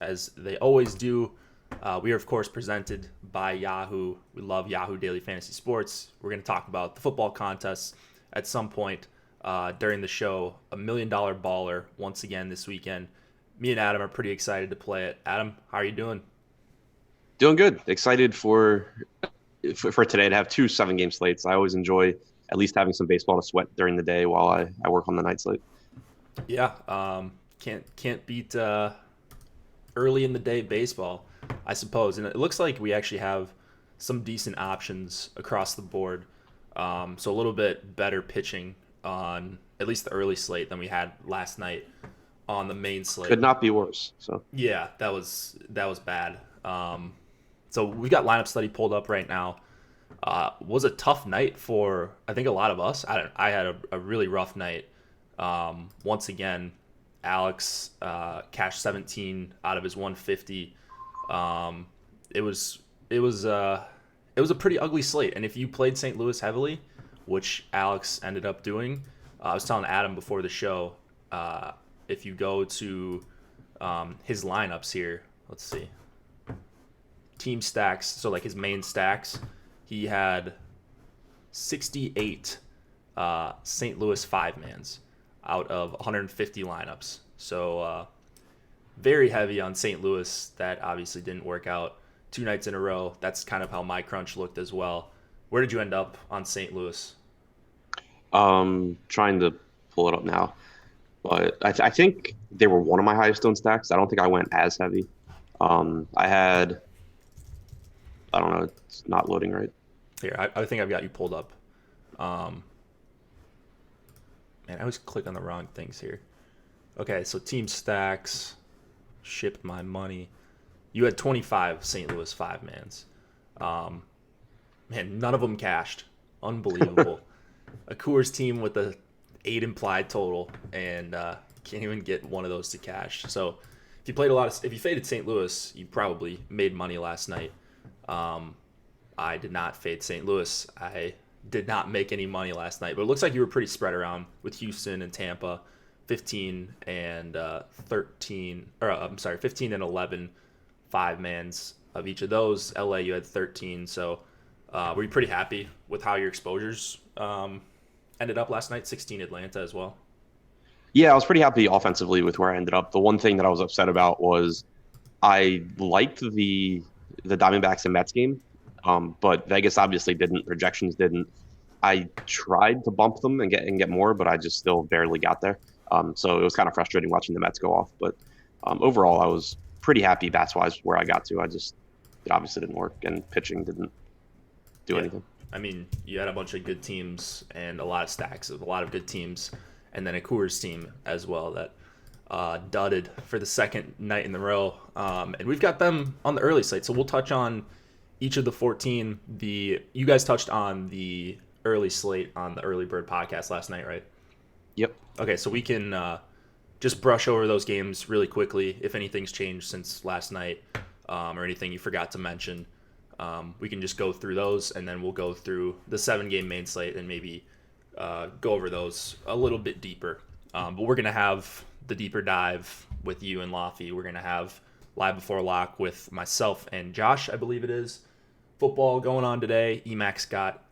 as they always do. We are, of course, presented by Yahoo. We love Yahoo Daily Fantasy Sports. We're going to talk about the football contests at some point during the show. $1 Million Baller once again this weekend. Me and Adam are pretty excited to play it. Adam, how are you doing? Doing good. Excited for today to have two 7 game slates. I always enjoy at least having some baseball to sweat during the day while I work on the night slate. Yeah, can't beat early in the day baseball, I suppose. And it looks like we actually have some decent options across the board. So a little bit better pitching on at least the early slate than we had last night on the main Could slate. not be worse. So Yeah, that was bad. So we've got lineup study pulled up right now. Was a tough night for I think a lot of us. I had a really rough night. Once again, Alex cashed 17 out of his 150. Um, it was it was it was a pretty ugly slate. And if you played St. Louis heavily, which Alex ended up doing, I was telling Adam before the show. If you go to his lineups here, let's see, team stacks. So like his main stacks, he had 68 St. Louis five mans out of 150 lineups. So very heavy on St. Louis. That obviously didn't work out 2 nights in a row. That's kind of how my crunch looked as well. Where did you end up on St. Louis? trying to pull it up now, but I think they were one of my highest stone stacks. I don't think I went as heavy. I had I don't know. It's not loading right. Here, I think I've got you pulled up. Um, Man, I always click on the wrong things here. Okay, so team stacks, ship my money. You had 25 St. Louis five mans. Um, Man, none of them cashed. Unbelievable. A Coors team with a 8 implied total, and can't even get one of those to cash. So if you faded St. Louis, you probably made money last night. Um, I did not fade St. Louis. I did not make any money last night, but it looks like you were pretty spread around with Houston and Tampa, 15 and 13, or I'm sorry, 15 and 11, five mans of each of those. LA, you had 13. So were you pretty happy with how your exposures ended up last night? 16 Atlanta as well. Yeah, I was pretty happy offensively with where I ended up. The one thing that I was upset about was I liked the Diamondbacks and Mets game, but Vegas obviously didn't. Projections didn't. I tried to bump them and get more, but I just still barely got there. So it was kind of frustrating watching the Mets go off. But overall, I was pretty happy bats wise where I got to. It obviously didn't work, and pitching didn't do Yeah. anything. I mean, you had a bunch of good teams and a lot of stacks of a lot of good teams, and then a Coors team as well that dudded for the second night in the row. And we've got them on the early slate, so we'll touch on each of the 14. You guys touched on the early slate on the Early Bird podcast last night, right? Yep. Okay, so we can just brush over those games really quickly. If anything's changed since last night or anything you forgot to mention, we can just go through those, and then we'll go through the 7 game main slate and maybe go over those a little bit deeper. But we're going to have the deeper dive with you and Laffy. We're going to have live before lock with myself and Josh, I believe it is. Football going on today. Emacs got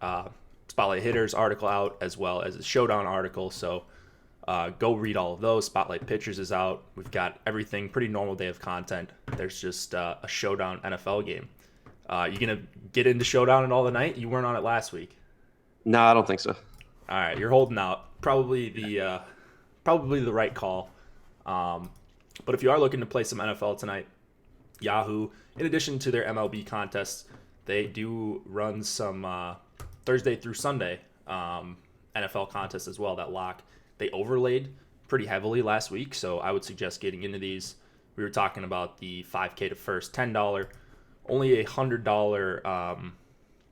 Spotlight Hitters article out as well as a Showdown article. So go read all of those. Spotlight Pitchers is out. We've got everything. Pretty normal day of content. There's just a Showdown NFL game. You going to get into Showdown and all the night? You weren't on it last week. No, I don't think so. All right, you're holding out. Probably the right call. But if you are looking to play some NFL tonight, Yahoo, in addition to their MLB contests, they do run some Thursday through Sunday NFL contests as well that lock. They overlaid pretty heavily last week, so I would suggest getting into these. We were talking about the 5K to first, $10, only $100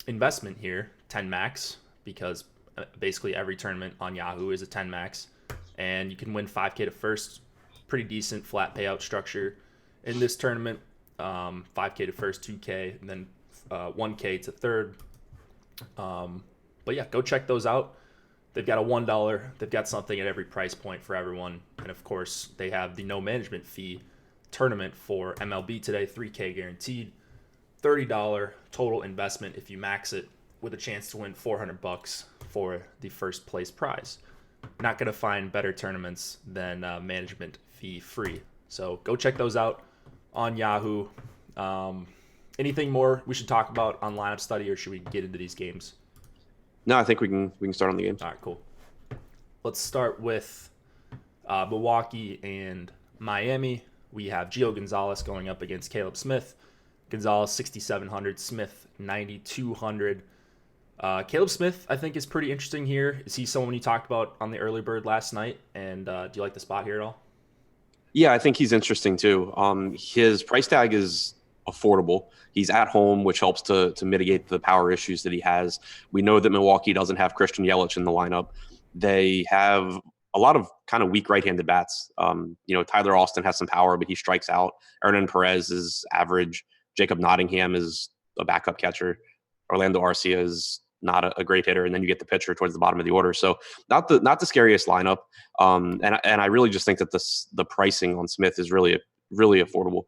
investment here, 10 max, because basically every tournament on Yahoo is a 10 max, and you can win 5K to first. Pretty decent flat payout structure in this tournament. 5K to first, 2K, and then 1K to third. But yeah, go check those out. They've got a $1. They've got something at every price point for everyone, and of course they have the no management fee tournament for MLB today, 3K guaranteed, $30 total investment if you max it, with a chance to win $400 for the first place prize. Not going to find better tournaments than management fee free. So go check those out on Yahoo. Anything more we should talk about on lineup study, or should we get into these games? No, I think we can start on the games. All right, cool. Let's start with Milwaukee and Miami. We have Gio Gonzalez going up against Caleb Smith. Gonzalez 6,700, Smith 9,200. Caleb Smith, I think, is pretty interesting here. Is he someone you talked about on the early bird last night? And do you like the spot here at all? Yeah, I think he's interesting too. His price tag is affordable. He's at home, which helps to mitigate the power issues that he has. We know that Milwaukee doesn't have Christian Yelich in the lineup. They have a lot of kind of weak right-handed bats. Tyler Austin has some power, but he strikes out. Hernan Perez is average. Jacob Nottingham is a backup catcher. Orlando Arcia is not a great hitter, and then you get the pitcher towards the bottom of the order. So not the scariest lineup. And I really just think that the pricing on Smith is really affordable.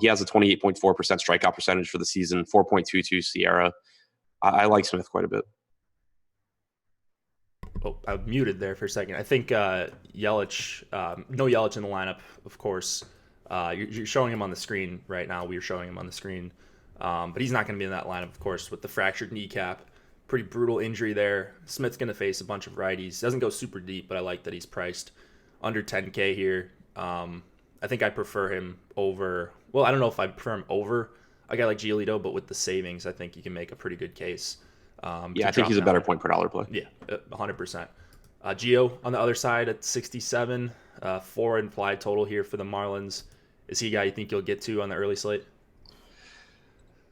He has a 28.4% strikeout percentage for the season, 4.22 Sierra. I like Smith quite a bit. Oh, I muted there for a second. I think Yelich, no Yelich in the lineup, of course. You're showing him on the screen right now. We are showing him on the screen. But he's not going to be in that lineup, of course, with the fractured kneecap. Pretty brutal injury there. Smith's going to face a bunch of righties. Doesn't go super deep, but I like that he's priced under 10K here. I think I prefer him over. Well, I don't know if I prefer him over a guy like Giolito, but with the savings, I think you can make a pretty good case. I think he's a better point per dollar play. Yeah, 100%. Gio on the other side at 67, 4 implied total here for the Marlins. Is he a guy you think you'll get to on the early slate?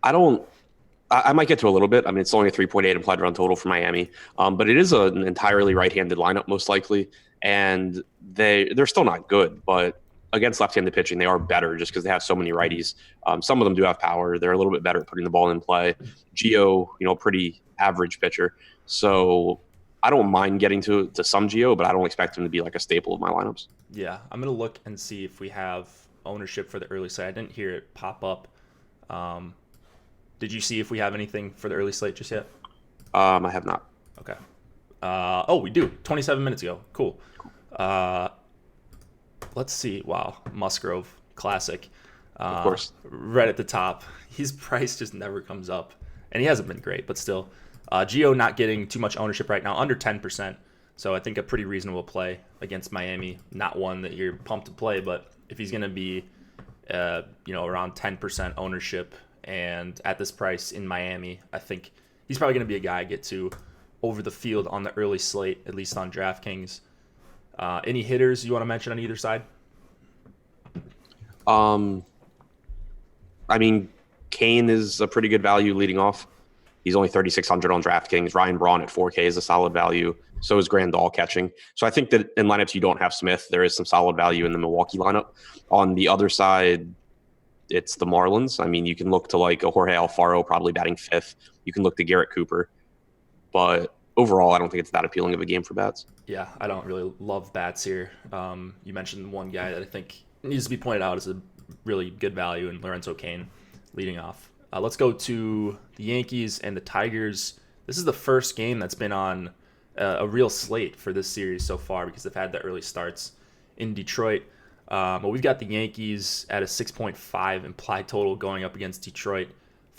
I might get to a little bit. I mean, it's only a 3.8 implied run total for Miami, but it is an entirely right-handed lineup most likely, and they're still not good, but against left-handed pitching, they are better just because they have so many righties. Some of them do have power. They're a little bit better at putting the ball in play. Gio, pretty average pitcher. So I don't mind getting to some Gio, but I don't expect him to be like a staple of my lineups. Yeah, I'm going to look and see if we have ownership for the early slate. I didn't hear it pop up. Did you see if we have anything for the early slate just yet? I have not. Okay. We do. 27 minutes ago. Cool. Let's see. Wow. Musgrove. Classic. Of course. Right at the top. His price just never comes up. And he hasn't been great, but still. Gio not getting too much ownership right now, under 10%. So I think a pretty reasonable play against Miami. Not one that you're pumped to play, but if he's going to be, around 10% ownership and at this price in Miami, I think he's probably going to be a guy I get to over the field on the early slate, at least on DraftKings. Any hitters you want to mention on either side? I mean, Kane is a pretty good value leading off. He's only 3,600 on DraftKings. Ryan Braun at 4K is a solid value. So is Grandal catching. So I think that in lineups you don't have Smith, there is some solid value in the Milwaukee lineup. On the other side, it's the Marlins. I mean, you can look to like a Jorge Alfaro probably batting 5th. You can look to Garrett Cooper. But overall, I don't think it's that appealing of a game for bats. Yeah, I don't really love bats here. You mentioned one guy that I think needs to be pointed out as a really good value in Lorenzo Cain leading off. Let's go to the Yankees and the Tigers. This is the first game that's been on a real slate for this series so far because they've had the early starts in Detroit. But we've got the Yankees at a 6.5 implied total going up against Detroit,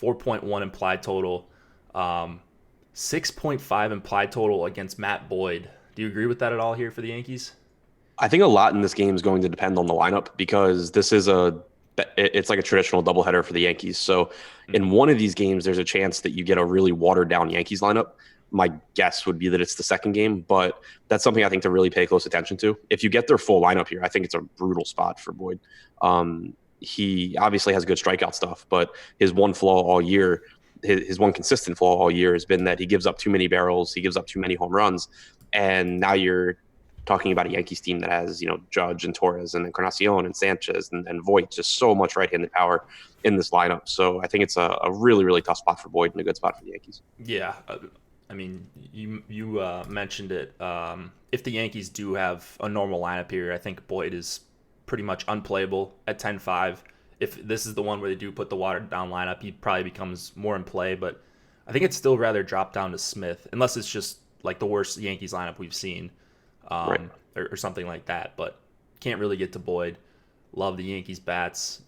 4.1 implied total, 6.5 implied total against Matt Boyd. Do you agree with that at all here for the Yankees? I think a lot in this game is going to depend on the lineup because this is it's like a traditional doubleheader for the Yankees. So in one of these games, there's a chance that you get a really watered down Yankees lineup. My guess would be that it's the second game, but that's something I think to really pay close attention to. If you get their full lineup here, I think it's a brutal spot for Boyd. He obviously has good strikeout stuff, but his one flaw all year, his one consistent flaw all year has been that he gives up too many barrels, he gives up too many home runs, and now you're talking about a Yankees team that has, Judge and Torres and Encarnacion and Sanchez and Voit, just so much right-handed power in this lineup. So I think it's a really, really tough spot for Boyd and a good spot for the Yankees. Yeah. I mean, you mentioned it. If the Yankees do have a normal lineup here, I think Boyd is pretty much unplayable at 10-5. If this is the one where they do put the watered down lineup, he probably becomes more in play. But I think it's still rather drop down to Smith, unless it's just like the worst Yankees lineup we've seen, Right. or something like that. But can't really get to Boyd. Love the Yankees bats,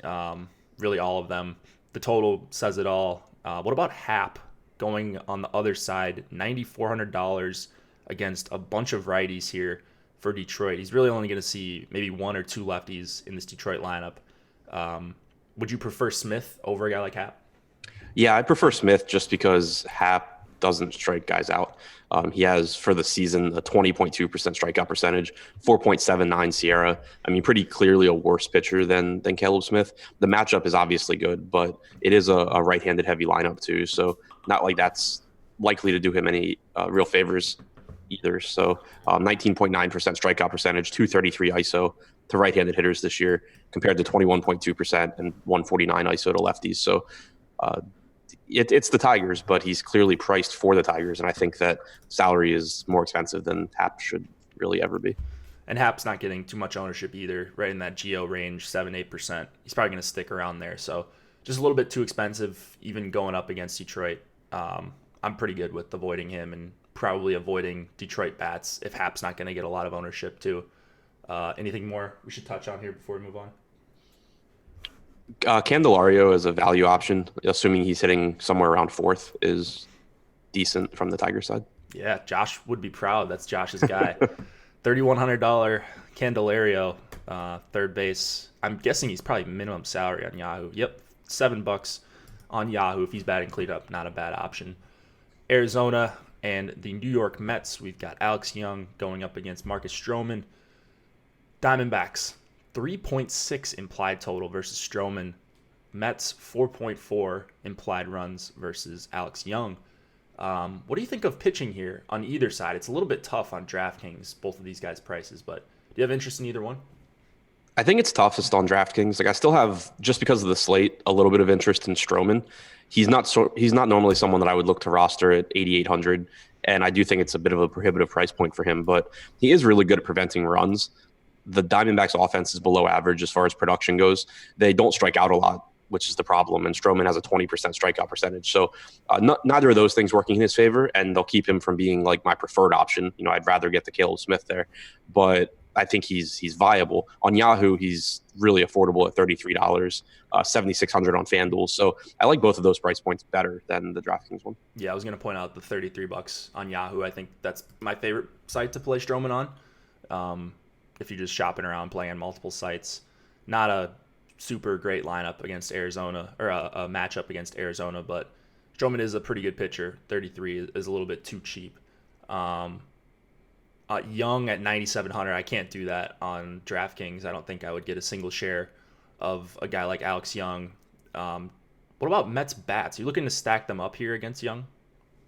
really all of them. The total says it all. What about Hap going on the other side? $9,400 against a bunch of righties here for Detroit. He's really only going to see maybe one or two lefties in this Detroit lineup. Would you prefer Smith over a guy like Hap? Yeah, I prefer Smith just because Hap doesn't strike guys out. He has for the season a 20.2% strikeout percentage, 4.79 Sierra. I mean, pretty clearly a worse pitcher than Caleb Smith. The matchup is obviously good, but it is a right-handed heavy lineup too. So not like that's likely to do him any real favors either. So 19.9% strikeout percentage, 233 ISO to right-handed hitters this year compared to 21.2% and 149 ISO to lefties. So it's the Tigers, but he's clearly priced for the Tigers, and I think that salary is more expensive than Hap should really ever be. And Hap's not getting too much ownership either, right in that GO range, 7-8%. He's probably going to stick around there. So just a little bit too expensive, even going up against Detroit. I'm pretty good with avoiding him and probably avoiding Detroit bats if Hap's not going to get a lot of ownership too. Anything more we should touch on here before we move on? Candelario as a value option, assuming he's hitting somewhere around fourth, is decent from the Tiger side. Yeah, Josh would be proud. That's Josh's guy. $3,100 Candelario, third base. I'm guessing he's probably minimum salary on Yahoo. Yep, $7 on Yahoo if he's batting cleanup. Not a bad option. Arizona and the New York Mets. We've got Alex Young going up against Marcus Stroman. Diamondbacks, 3.6 implied total versus Stroman. Mets, 4.4 implied runs versus Alex Young. What do you think of pitching here on either side? It's a little bit tough on DraftKings, both of these guys' prices, but do you have interest in either one? I think it's toughest on DraftKings. Like I still have, just because of the slate, a little bit of interest in Stroman. He's not normally someone that I would look to roster at 8,800, and I do think it's a bit of a prohibitive price point for him. But he is really good at preventing runs. The Diamondbacks' offense is below average as far as production goes. They don't strike out a lot, which is the problem. And Stroman has a 20% strikeout percentage. So neither of those things working in his favor, and they'll keep him from being like my preferred option. You know, I'd rather get the Caleb Smith there, but I think he's viable. On Yahoo, he's really affordable at $33, 7,600 on FanDuel. So I like both of those price points better than the DraftKings one. Yeah, I was going to point out the $33 on Yahoo. I think that's my favorite site to play Stroman on. If you're just shopping around playing on multiple sites, not a super great lineup against Arizona, or a matchup against Arizona, but Stroman is a pretty good pitcher. 33 is a little bit too cheap. Young at 9,700, I can't do that on DraftKings. I don't think I would get a single share of a guy like Alex Young. What about Mets bats? Are you looking to stack them up here against Young?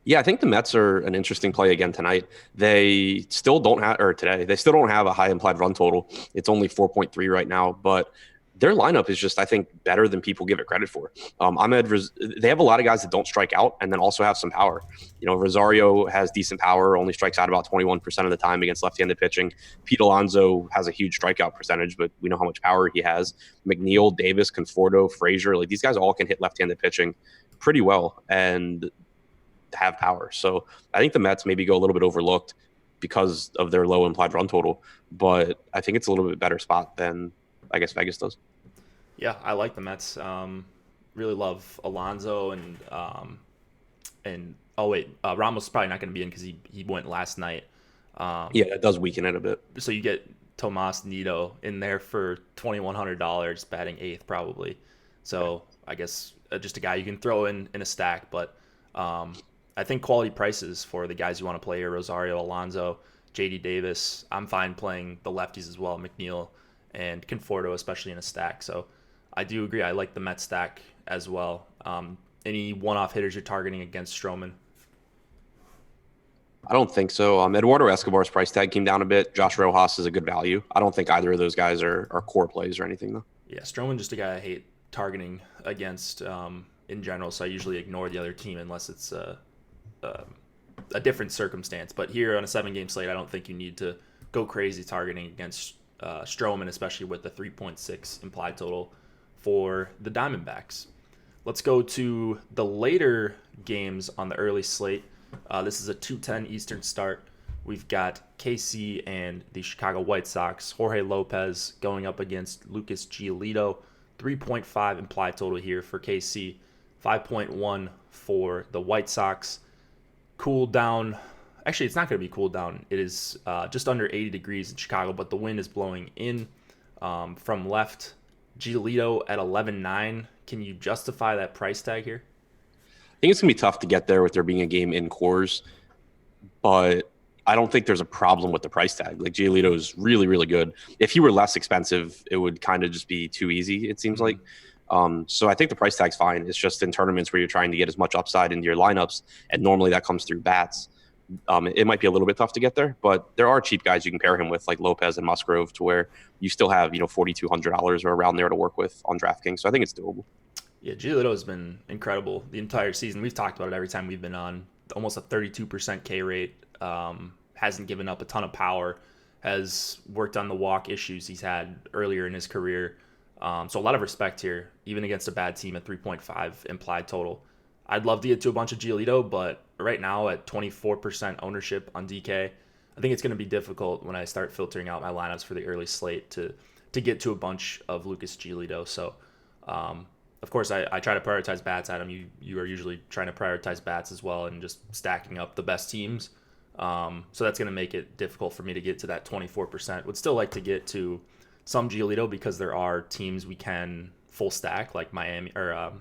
Yeah, I think the Mets are an interesting play again tonight. They still don't have, or today, they still don't have a high implied run total. It's only 4.3 right now, but their lineup is just, I think, better than people give it credit for. They have a lot of guys that don't strike out and then also have some power. You know, Rosario has decent power, only strikes out about 21% of the time against left-handed pitching. Pete Alonso has a huge strikeout percentage, but we know how much power he has. McNeil, Davis, Conforto, Frazier, like these guys all can hit left-handed pitching pretty well and have power. So I think the Mets maybe go a little bit overlooked because of their low implied run total, but I think it's a little bit better spot than I guess Vegas does. Yeah, I like the Mets. Really love Alonso and Ramos is probably not going to be in because he went last night. Yeah, it does weaken it a bit. So you get Tomas Nido in there for $2,100, batting eighth probably. So I guess just a guy you can throw in a stack, but I think quality prices for the guys you want to play here: Rosario, Alonso, JD Davis. I'm fine playing the lefties as well, McNeil and Conforto, especially in a stack. So I do agree. I like the Mets stack as well. Any one-off hitters you're targeting against Stroman? I don't think so. Eduardo Escobar's price tag came down a bit. Josh Rojas is a good value. I don't think either of those guys are core plays or anything, though. Yeah, Stroman just a guy I hate targeting against in general, so I usually ignore the other team unless it's a different circumstance. But here on a 7-game slate, I don't think you need to go crazy targeting against Stroman, especially with the 3.6 implied total for the Diamondbacks. Let's go to the later games on the early slate. This is a 2:10 Eastern start. We've got KC and the Chicago White Sox. Jorge Lopez going up against Lucas Giolito. 3.5 implied total here for KC. 5.1 for the White Sox. Cool down. Actually, it's not going to be cooled down. It is just under 80 degrees in Chicago, but the wind is blowing in from left. Giolito at 11.9. Can you justify that price tag here? I think it's going to be tough to get there with there being a game in Coors, but I don't think there's a problem with the price tag. Like, Giolito is really, really good. If he were less expensive, it would kind of just be too easy, it seems like. So I think the price tag's fine. It's just in tournaments where you're trying to get as much upside into your lineups, and normally that comes through bats. It might be a little bit tough to get there, but there are cheap guys you can pair him with, like Lopez and Musgrove, to where you still have, $4,200 or around there to work with on DraftKings. So I think it's doable. Yeah, Giolito has been incredible the entire season. We've talked about it every time we've been on. Almost a 32% K rate. Hasn't given up a ton of power. Has worked on the walk issues he's had earlier in his career. So a lot of respect here, even against a bad team at 3.5 implied total. I'd love to get to a bunch of Giolito, but right now at 24% ownership on DK, I think it's going to be difficult when I start filtering out my lineups for the early slate to get to a bunch of Lucas Giolito. So, of course, I try to prioritize bats, Adam. You are usually trying to prioritize bats as well and just stacking up the best teams. So that's going to make it difficult for me to get to that 24%. Would still like to get to some Giolito because there are teams we can full stack, like Miami or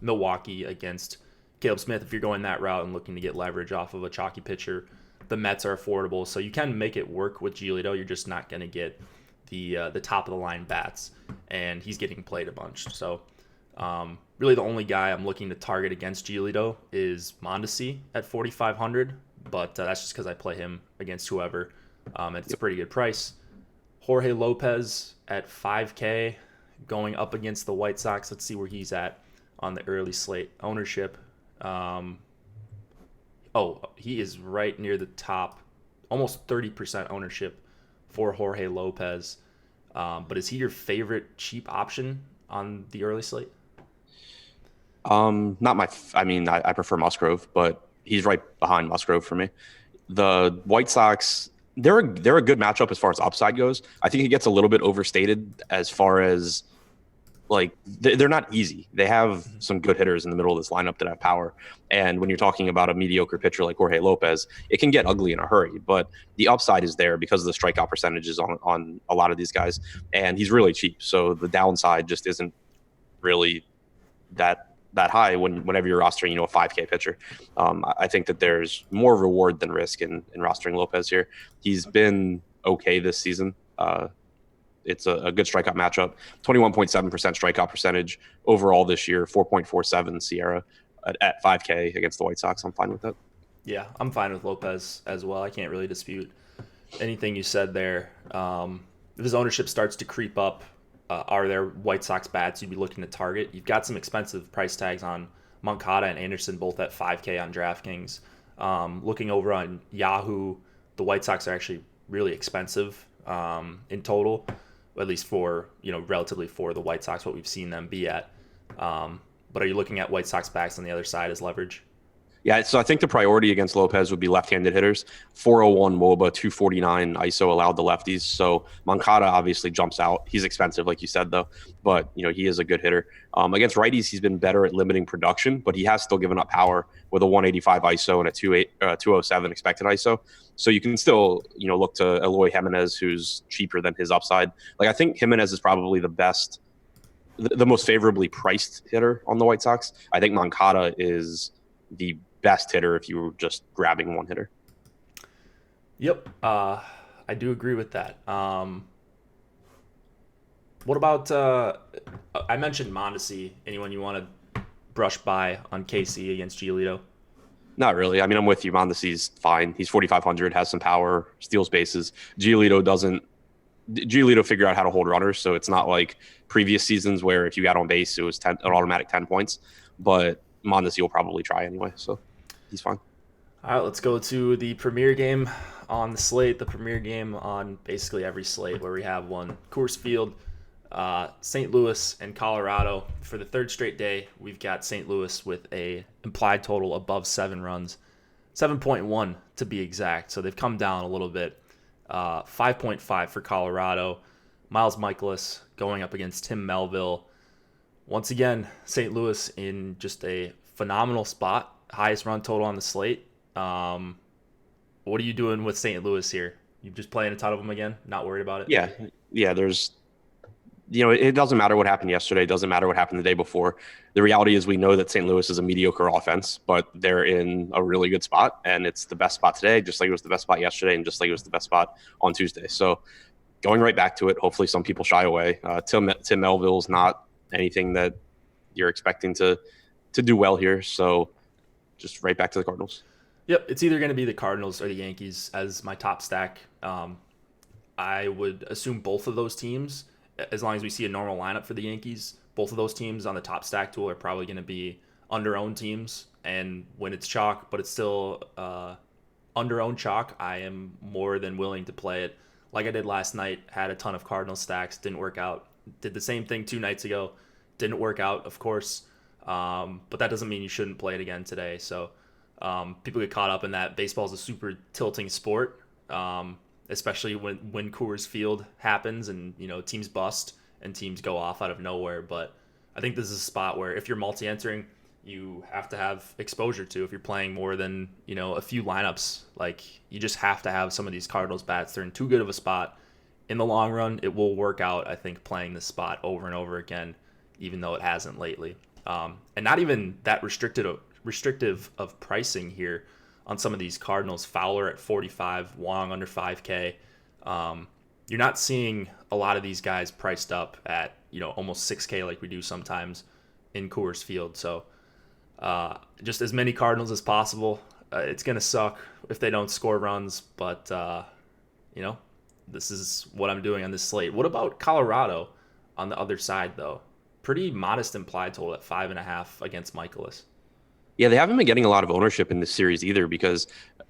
Milwaukee against Caleb Smith. If you're going that route and looking to get leverage off of a chalky pitcher, the Mets are affordable, so you can make it work with Giolito. You're just not going to get the top of the line bats, and he's getting played a bunch. So really the only guy I'm looking to target against Giolito is Mondesi at 4,500, but that's just because I play him against whoever. It's a pretty good price. Jorge Lopez at 5K going up against the White Sox. Let's see where he's at on the early slate ownership. He is right near the top, almost 30% ownership for Jorge Lopez. But is he your favorite cheap option on the early slate? I prefer Musgrove, but he's right behind Musgrove for me. The White Sox, they're a good matchup as far as upside goes. I think he gets a little bit overstated as far as, like, they're not easy. They have some good hitters in the middle of this lineup that have power. And when you're talking about a mediocre pitcher like Jorge Lopez, it can get ugly in a hurry. But the upside is there because of the strikeout percentages on a lot of these guys. And he's really cheap. So the downside just isn't really that high whenever you're rostering, a 5K pitcher. I think that there's more reward than risk in rostering Lopez here. He's been okay this season. It's a good strikeout matchup. 21.7% strikeout percentage overall this year. 4.47 Sierra at 5K against the White Sox. I'm fine with that. Yeah, I'm fine with Lopez as well. I can't really dispute anything you said there. If his ownership starts to creep up, are there White Sox bats you'd be looking to target? You've got some expensive price tags on Moncada and Anderson, both at 5K on DraftKings. Looking over on Yahoo, the White Sox are actually really expensive in total, at least for, relatively for the White Sox, what we've seen them be at. But are you looking at White Sox backs on the other side as leverage? Yeah, so I think the priority against Lopez would be left-handed hitters. 401 WOBA, 249 ISO allowed the lefties. So Moncada obviously jumps out. He's expensive, like you said, though. But, he is a good hitter. Against righties, he's been better at limiting production, but he has still given up power with a 185 ISO and a 207 expected ISO. So you can still, look to Eloy Jimenez, who's cheaper than his upside. Like, I think Jimenez is probably the best, the most favorably priced hitter on the White Sox. I think Moncada is the best hitter if you were just grabbing one hitter. Yep, I do agree with that. What about I mentioned Mondesi. Anyone you want to brush by on KC against Giolito? Not really. I mean, I'm with you. Mondesi's fine. He's 4,500, has some power, steals bases. Giolito figured out how to hold runners, so it's not like previous seasons where if you got on base, it was an automatic 10 points. But Mondesi will probably try anyway, so he's fine. All right, let's go to the premier game on the slate, the premier game on basically every slate where we have one. Coors Field, St. Louis and Colorado. For the third straight day, we've got St. Louis with a implied total above 7 runs, 7.1 to be exact. So they've come down a little bit. 5.5 for Colorado. Miles Michaelis going up against Tim Melville. Once again, St. Louis in just a phenomenal spot. Highest run total on the slate. What are you doing with St. Louis here? You just playing a ton of them again? Not worried about it? Yeah, yeah. It doesn't matter what happened yesterday. It doesn't matter what happened the day before. The reality is we know that St. Louis is a mediocre offense, but they're in a really good spot, and it's the best spot today, just like it was the best spot yesterday, and just like it was the best spot on Tuesday. So going right back to it, hopefully some people shy away. Tim Melville's not anything that you're expecting to do well here, so just right back to the Cardinals. Yep, it's either going to be the Cardinals or the Yankees as my top stack. I would assume both of those teams, as long as we see a normal lineup for the Yankees, both of those teams on the top stack tool are probably going to be under-owned teams. And when it's chalk, but it's still under-owned chalk, I am more than willing to play it. Like I did last night, had a ton of Cardinal stacks, didn't work out. Did the same thing 2 nights ago, didn't work out, of course. But that doesn't mean you shouldn't play it again today. So people get caught up in that. Baseball is a super tilting sport, especially when Coors Field happens and teams bust and teams go off out of nowhere. But I think this is a spot where if you're multi-entering, you have to have exposure to. If you're playing more than a few lineups, like you just have to have some of these Cardinals bats. They're in too good of a spot. In the long run, it will work out. I think playing this spot over and over again, even though it hasn't lately, and not even that restrictive of pricing here on some of these Cardinals. Fowler at 45, Wong under 5K. You're not seeing a lot of these guys priced up at almost 6K like we do sometimes in Coors Field. So just as many Cardinals as possible. It's gonna suck if they don't score runs, but this is what I'm doing on this slate. What about Colorado on the other side though? Pretty modest implied total at 5.5 against Michaelis. Yeah, they haven't been getting a lot of ownership in this series either because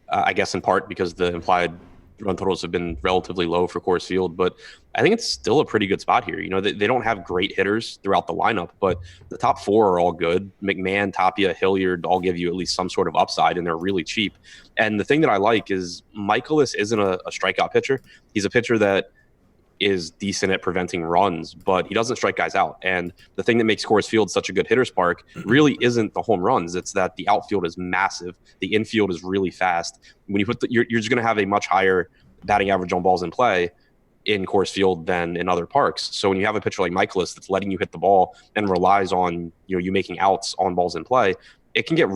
I guess in part because the implied run totals have been relatively low for Coors Field, but I think it's still a pretty good spot here. They don't have great hitters throughout the lineup, but the top 4 are all good. McMahon, Tapia, Hilliard all give you at least some sort of upside, and they're really cheap. And the thing that I like is Michaelis isn't a strikeout pitcher. He's a pitcher that is decent at preventing runs, but he doesn't strike guys out. And the thing that makes Coors Field such a good hitter's park really isn't the home runs. It's that the outfield is massive. The infield is really fast. When you you're just going to have a much higher batting average on balls in play in Coors Field than in other parks. So when you have a pitcher like Michaelis that's letting you hit the ball and relies on you making outs on balls in play, it can get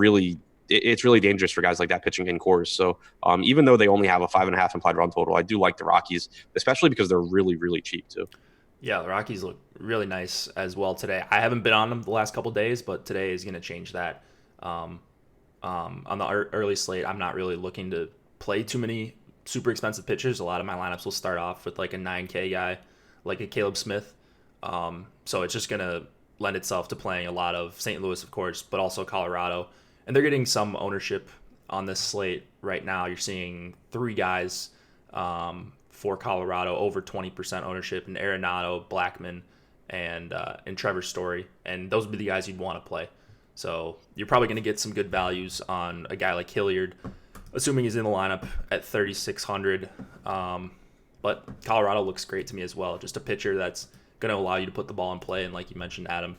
it's really dangerous for guys like that pitching in Coors. So even though they only have a 5.5 implied run total, I do like the Rockies, especially because they're really, really cheap too. Yeah, the Rockies look really nice as well today. I haven't been on them the last couple days, but today is going to change that. On the early slate, I'm not really looking to play too many super expensive pitchers. A lot of my lineups will start off with like a 9K guy, like a Caleb Smith. So it's just going to lend itself to playing a lot of St. Louis, of course, but also Colorado. And they're getting some ownership on this slate right now. You're seeing 3 guys for Colorado over 20% ownership in Arenado, Blackman, and Trevor Story. And those would be the guys you'd want to play. So you're probably going to get some good values on a guy like Hilliard, assuming he's in the lineup at 3,600. But Colorado looks great to me as well. Just a pitcher that's going to allow you to put the ball in play. And like you mentioned, Adam,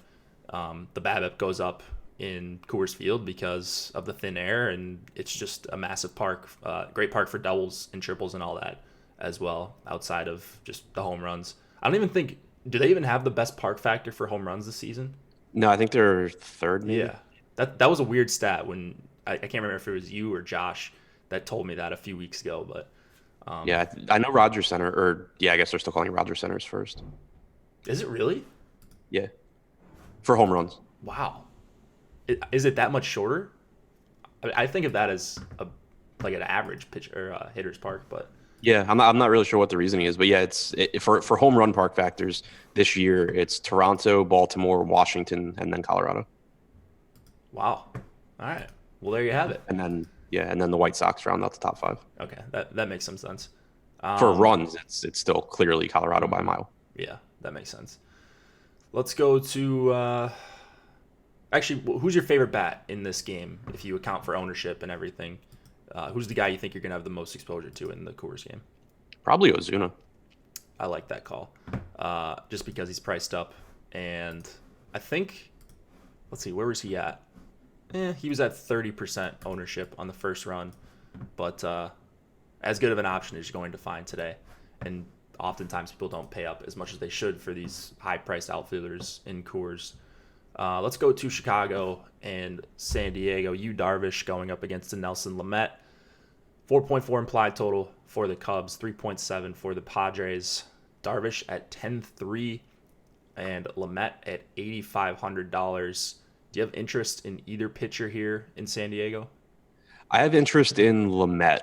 the BABIP goes up in Coors Field because of the thin air, and it's just a massive park, great park for doubles and triples and all that as well, outside of just the home runs. I don't even think, do they even have the best park factor for home runs this season? No, I think they're 3rd maybe. Yeah, that was a weird stat when I can't remember if it was you or Josh that told me that a few weeks ago, but yeah, I know Rogers Center, or yeah, I guess they're still calling it Rogers Center's first. Is it really? Yeah, for home runs. Wow. Is it that much shorter? I think of that as like an average pitch or hitter's park, but yeah, I'm not really sure what the reasoning is, but yeah, for home run park factors this year, it's Toronto, Baltimore, Washington, and then Colorado. Wow. All right. Well, there you have it. And then Yeah, and then the White Sox round out the top 5. Okay, that makes some sense. For runs, it's still clearly Colorado by a mile. Yeah, that makes sense. Let's go to actually, who's your favorite bat in this game if you account for ownership and everything? Who's the guy you think you're gonna have the most exposure to in the Coors game? Probably Ozuna. I like that call, just because he's priced up, and I think, let's see, where was he at? He was at 30% ownership on the first run, but as good of an option as you're going to find today. And oftentimes people don't pay up as much as they should for these high-priced outfielders in Coors. Let's go to Chicago and San Diego. Yu Darvish going up against Nelson Lamet. 4.4 implied total for the Cubs, 3.7 for the Padres. Darvish at 10.3 and Lamet at $8,500. Do you have interest in either pitcher here in San Diego? I have interest in Lamet.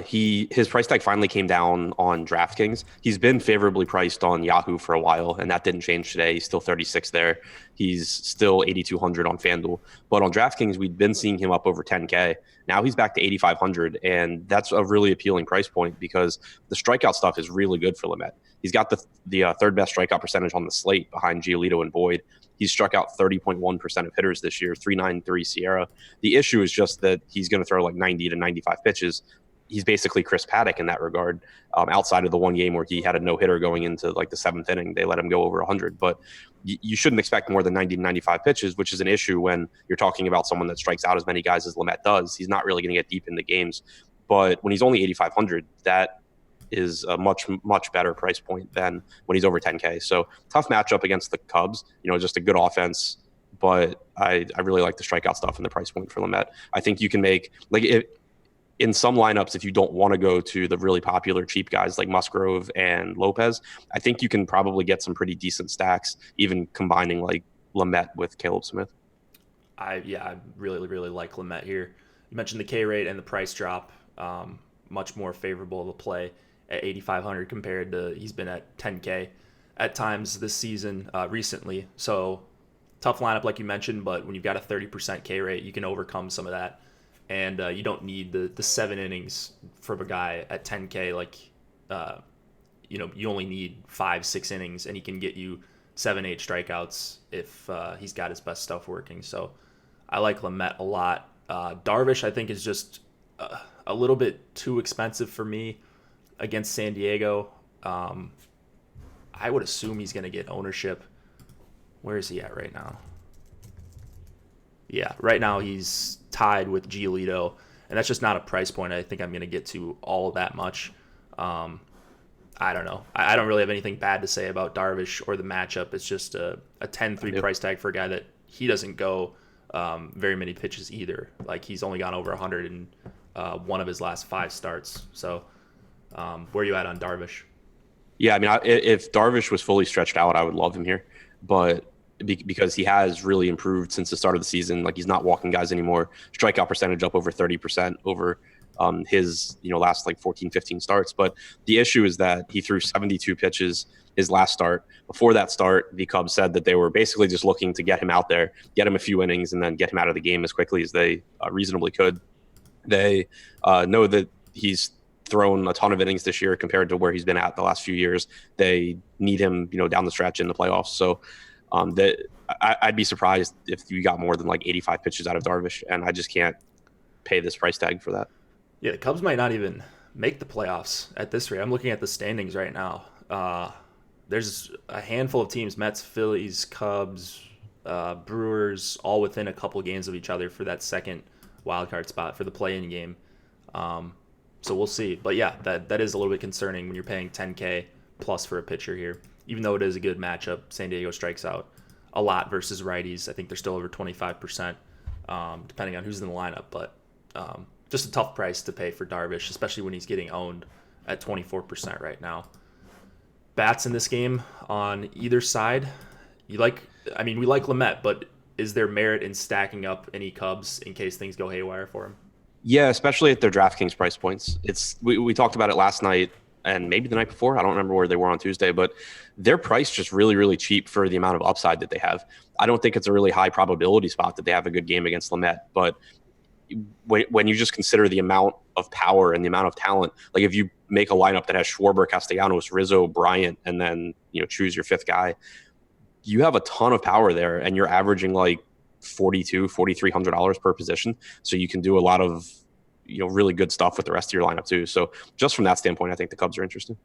His price tag finally came down on DraftKings. He's been favorably priced on Yahoo for a while, and that didn't change today. He's still 36 there. He's still 8,200 on FanDuel. But on DraftKings, we'd been seeing him up over 10K. Now he's back to 8,500, and that's a really appealing price point because the strikeout stuff is really good for Lamet. He's got the third best strikeout percentage on the slate behind Giolito and Boyd. He's struck out 30.1% of hitters this year, 3.93 Sierra. The issue is just that he's going to throw like 90 to 95 pitches. He's basically Chris Paddock in that regard. Outside of the one game where he had a no-hitter going into like the 7th inning, they let him go over 100. But you shouldn't expect more than 90 to 95 pitches, which is an issue when you're talking about someone that strikes out as many guys as Lamet does. He's not really going to get deep into games. But when he's only 8,500, that is a much, much better price point than when he's over 10K. So tough matchup against the Cubs. Just a good offense. But I really like the strikeout stuff and the price point for Lamet. I think you can make in some lineups, if you don't want to go to the really popular cheap guys like Musgrove and Lopez, I think you can probably get some pretty decent stacks, even combining like Lamet with Caleb Smith. I really, really like Lamet here. You mentioned the K rate and the price drop, much more favorable to play at 8,500 compared to he's been at 10K at times this season recently. So tough lineup like you mentioned, but when you've got a 30% K rate, you can overcome some of that. And you don't need the 7 innings from a guy at 10K. Like, you only need 5-6 innings, and he can get you 7-8 strikeouts if he's got his best stuff working. So I like Lamet a lot. Darvish, I think, is just a little bit too expensive for me against San Diego. I would assume he's going to get ownership. Where is he at right now? Yeah, right now he's tied with Giolito, and that's just not a price point I think I'm going to get to all that much. I don't know. I don't really have anything bad to say about Darvish or the matchup. It's just a 10-3 price tag for a guy that he doesn't go very many pitches either. Like, he's only gone over 100 in one of his last 5 starts. So where are you at on Darvish? Yeah, I mean, if Darvish was fully stretched out, I would love him here. But because he has really improved since the start of the season. Like, he's not walking guys anymore. Strikeout percentage up over 30% over his last like 14, 15 starts. But the issue is that he threw 72 pitches his last start. Before that start, the Cubs said that they were basically just looking to get him out there, get him a few innings, and then get him out of the game as quickly as they reasonably could. They know that he's thrown a ton of innings this year compared to where he's been at the last few years. They need him, down the stretch in the playoffs. So I'd be surprised if you got more than like 85 pitches out of Darvish, and I just can't pay this price tag for that. Yeah, the Cubs might not even make the playoffs at this rate. I'm looking at the standings right now. There's a handful of teams, Mets, Phillies, Cubs, Brewers, all within a couple games of each other for that second wildcard spot for the play-in game. So we'll see. But yeah, that is a little bit concerning when you're paying 10K plus for a pitcher here. Even though it is a good matchup, San Diego strikes out a lot versus righties. I think they're still over 25%, depending on who's in the lineup. But just a tough price to pay for Darvish, especially when he's getting owned at 24% right now. Bats in this game on either side. We like Lamet, but is there merit in stacking up any Cubs in case things go haywire for him? Yeah, especially at their DraftKings price points. We talked about it last night and maybe the night before. I don't remember where they were on Tuesday, but they're priced just really, really cheap for the amount of upside that they have. I don't think it's a really high probability spot that they have a good game against Lamet, but when you just consider the amount of power and the amount of talent, like if you make a lineup that has Schwarber, Castellanos, Rizzo, Bryant, and then choose your fifth guy, you have a ton of power there, and you're averaging like $4,300 per position. So you can do a lot of really good stuff with the rest of your lineup too. So just from that standpoint, I think the Cubs are interesting.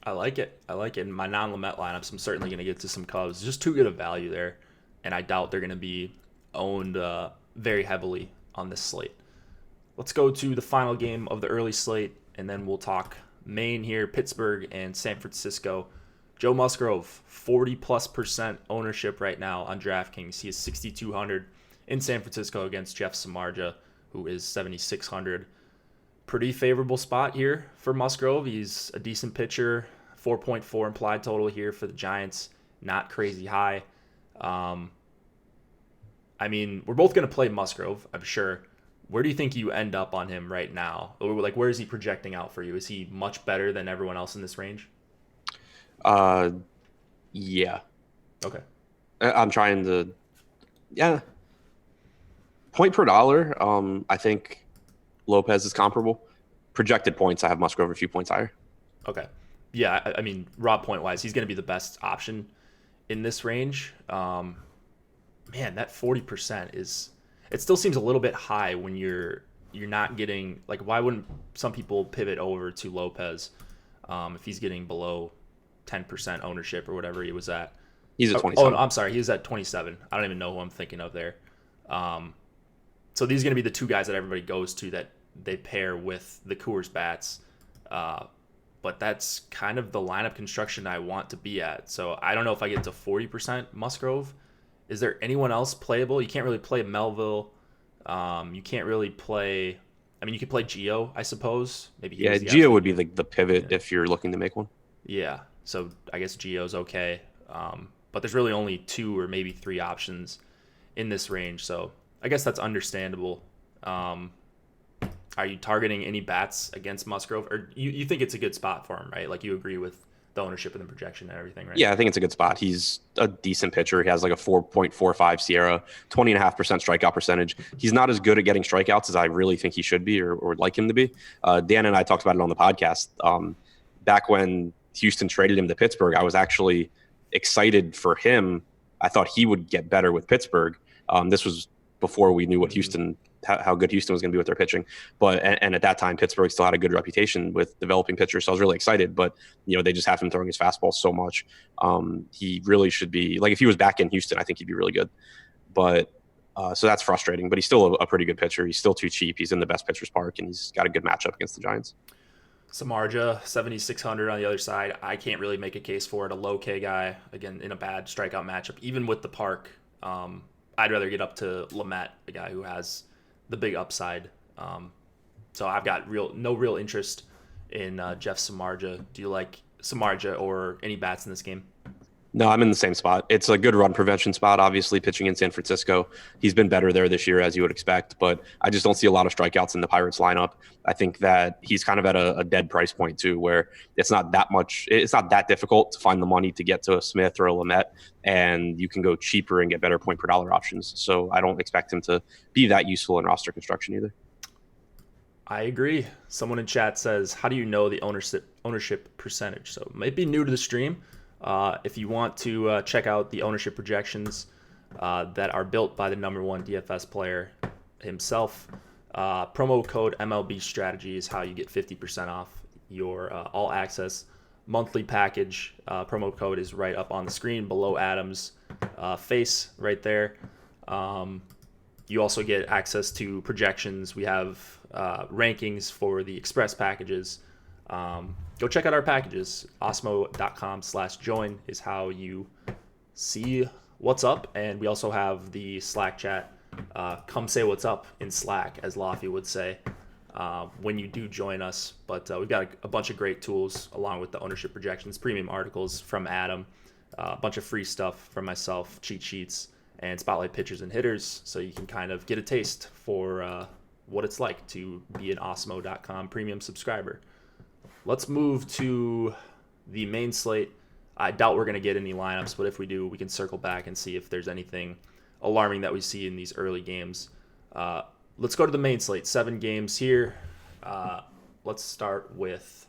I like it. In my non-Lamet lineups, I'm certainly going to get to some Cubs. Just too good of value there, and I doubt they're going to be owned very heavily on this slate. Let's go to the final game of the early slate, and then we'll talk Maine here, Pittsburgh, and San Francisco. Joe Musgrove, 40+% ownership right now on DraftKings. He is 6,200 in San Francisco against Jeff Samardzija, who is 7,600. Pretty favorable spot here for Musgrove. He's a decent pitcher. 4.4 implied total here for the Giants. Not crazy high. I mean, we're both going to play Musgrove, I'm sure. Where do you think you end up on him right now? Or like, where is he projecting out for you? Is he much better than everyone else in this range? Yeah. Okay. I'm trying to, yeah. Point per dollar, I think Lopez is comparable. Projected points, I have Musgrove a few points higher. Okay. Yeah, I mean, raw point wise, he's going to be the best option in this range. Man, that 40% is, it still seems a little bit high when you're not getting, like, why wouldn't some people pivot over to Lopez if he's getting below 10% ownership or whatever he was at? He's at 27. Oh, I'm sorry. He was at 27. I don't even know who I'm thinking of there. So these are going to be the two guys that everybody goes to that they pair with the Coors bats. But that's kind of the lineup construction I want to be at. So I don't know if I get to 40% Musgrove. Is there anyone else playable? You can't really play Melville. You can't really play. I mean, you could play Gio, I suppose. Maybe. Yeah, Gio would be the pivot if you're looking to make one. Yeah. So I guess Gio's okay. But there's really only 2 or maybe 3 options in this range. So I guess that's understandable. Are you targeting any bats against Musgrove? Or you think it's a good spot for him, right? Like you agree with the ownership and the projection and everything, right? Yeah, I think it's a good spot. He's a decent pitcher. He has like a 4.45 Sierra, 20.5% strikeout percentage. He's not as good at getting strikeouts as I really think he should be or would like him to be. Dan and I talked about it on the podcast. Back when Houston traded him to Pittsburgh, I was actually excited for him. I thought he would get better with Pittsburgh. This was before we knew what how good Houston was going to be with their pitching. But and at that time, Pittsburgh still had a good reputation with developing pitchers. So I was really excited. But they just have him throwing his fastball so much. He really should be like if he was back in Houston, I think he'd be really good. But so that's frustrating. But he's still a pretty good pitcher. He's still too cheap. He's in the best pitcher's park, and he's got a good matchup against the Giants. Samardzija, 7,600 on the other side. I can't really make a case for it. A low K guy, again, in a bad strikeout matchup, even with the park. I'd rather get up to Lamet, the guy who has the big upside. So I've got no real interest in Jeff Samardzija. Do you like Samardzija or any bats in this game? No, I'm in the same spot. It's a good run prevention spot, obviously, pitching in San Francisco. He's been better there this year, as you would expect, but I just don't see a lot of strikeouts in the Pirates lineup. I think that he's kind of at a dead price point, too, where it's not that difficult to find the money to get to a Smith or a Lamet, and you can go cheaper and get better point per dollar options. So I don't expect him to be that useful in roster construction either. I agree. Someone in chat says, how do you know the ownership percentage? So it might be new to the stream. If you want to check out the ownership projections that are built by the #1 DFS player himself, promo code MLB Strategy is how you get 50% off your all access monthly package. Promo code is right up on the screen below Adam's face right there. You also get access to projections. We have rankings for the express packages. Go check out our packages. Osmo.com/join is how you see what's up. And we also have the Slack chat. Come say what's up in Slack, as Laffy would say, when you do join us. But we've got a bunch of great tools along with the ownership projections, premium articles from Adam, a bunch of free stuff from myself, cheat sheets, and spotlight pitchers and hitters. So you can kind of get a taste for what it's like to be an Osmo.com premium subscriber. Let's move to the main slate. I doubt we're going to get any lineups, but if we do, we can circle back and see if there's anything alarming that we see in these early games. let's go to the main slate. 7 games here. Uh, let's start with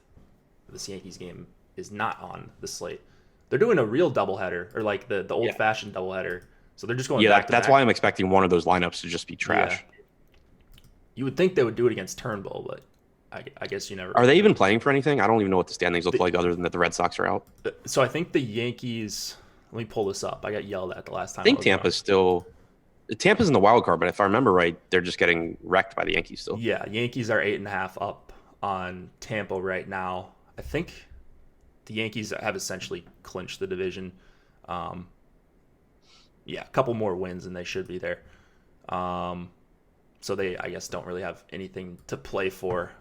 this Yankees game is not on the slate. They're doing a real doubleheader, or like the old Yeah. fashioned doubleheader. So they're just going Yeah, back to that's back. why I'm expecting one of those lineups to just be Yeah, trash. you would think they would do it against Turnbull, but I guess you never Are really they know. even playing for anything? I don't even know what the standings look The, like other than that the Red Sox are out. so I think the Yankees. Let me pull this up. I got yelled at the last I time I think was wrong. Tampa's in the wild card, but if I remember right, they're just getting wrecked by the Yankees still. Yeah, Yankees are 8.5 up on Tampa right now. I think the Yankees have essentially clinched the division. Um, yeah, a couple more wins and they should be there. Um, so they, I guess, don't really have anything to play for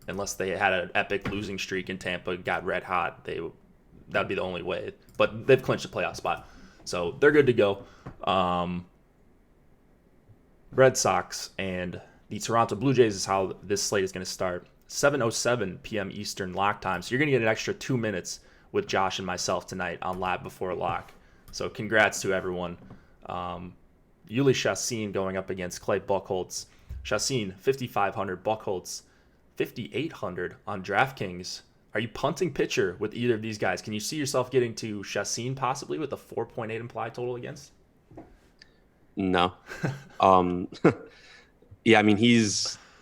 unless they had an epic losing streak and Tampa got red hot. That'd be the only way. But they've clinched a playoff spot, so they're good to go. Red Sox and the Toronto Blue Jays is how this slate is going to start. 7:07 p.m. Eastern lock time. So you're going to get an extra 2 minutes with Josh and myself tonight on Live Before Lock. So congrats to everyone. Yuli Chassin going up against Clay Buchholz. Chassin 5,500, Buchholz 5,800 on DraftKings. Are you punting pitcher with either of these guys? Can you see yourself getting to Chassin possibly with a 4.8 implied total against? No. Um, yeah, I mean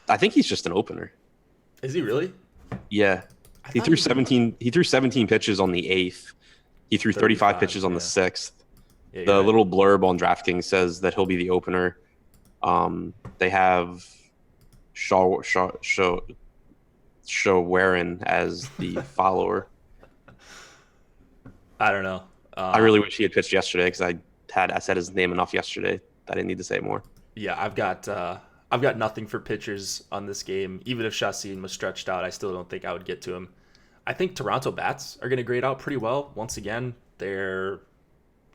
I think he's just an opener. Is he really? Yeah. I He thought threw 17 he threw 17 pitches on the 8th. He threw 35 pitches on the yeah. 6th. Yeah, The you're right. little blurb on DraftKings says that he'll be the opener. They have Shawarin as the follower. I don't know. I really wish he had pitched yesterday because I said his name enough yesterday. I didn't need to say more. Yeah, I've got nothing for pitchers on this game. Even if Chassin was stretched out, I still don't think I would get to him. I think Toronto bats are going to grade out pretty well. Once again, they're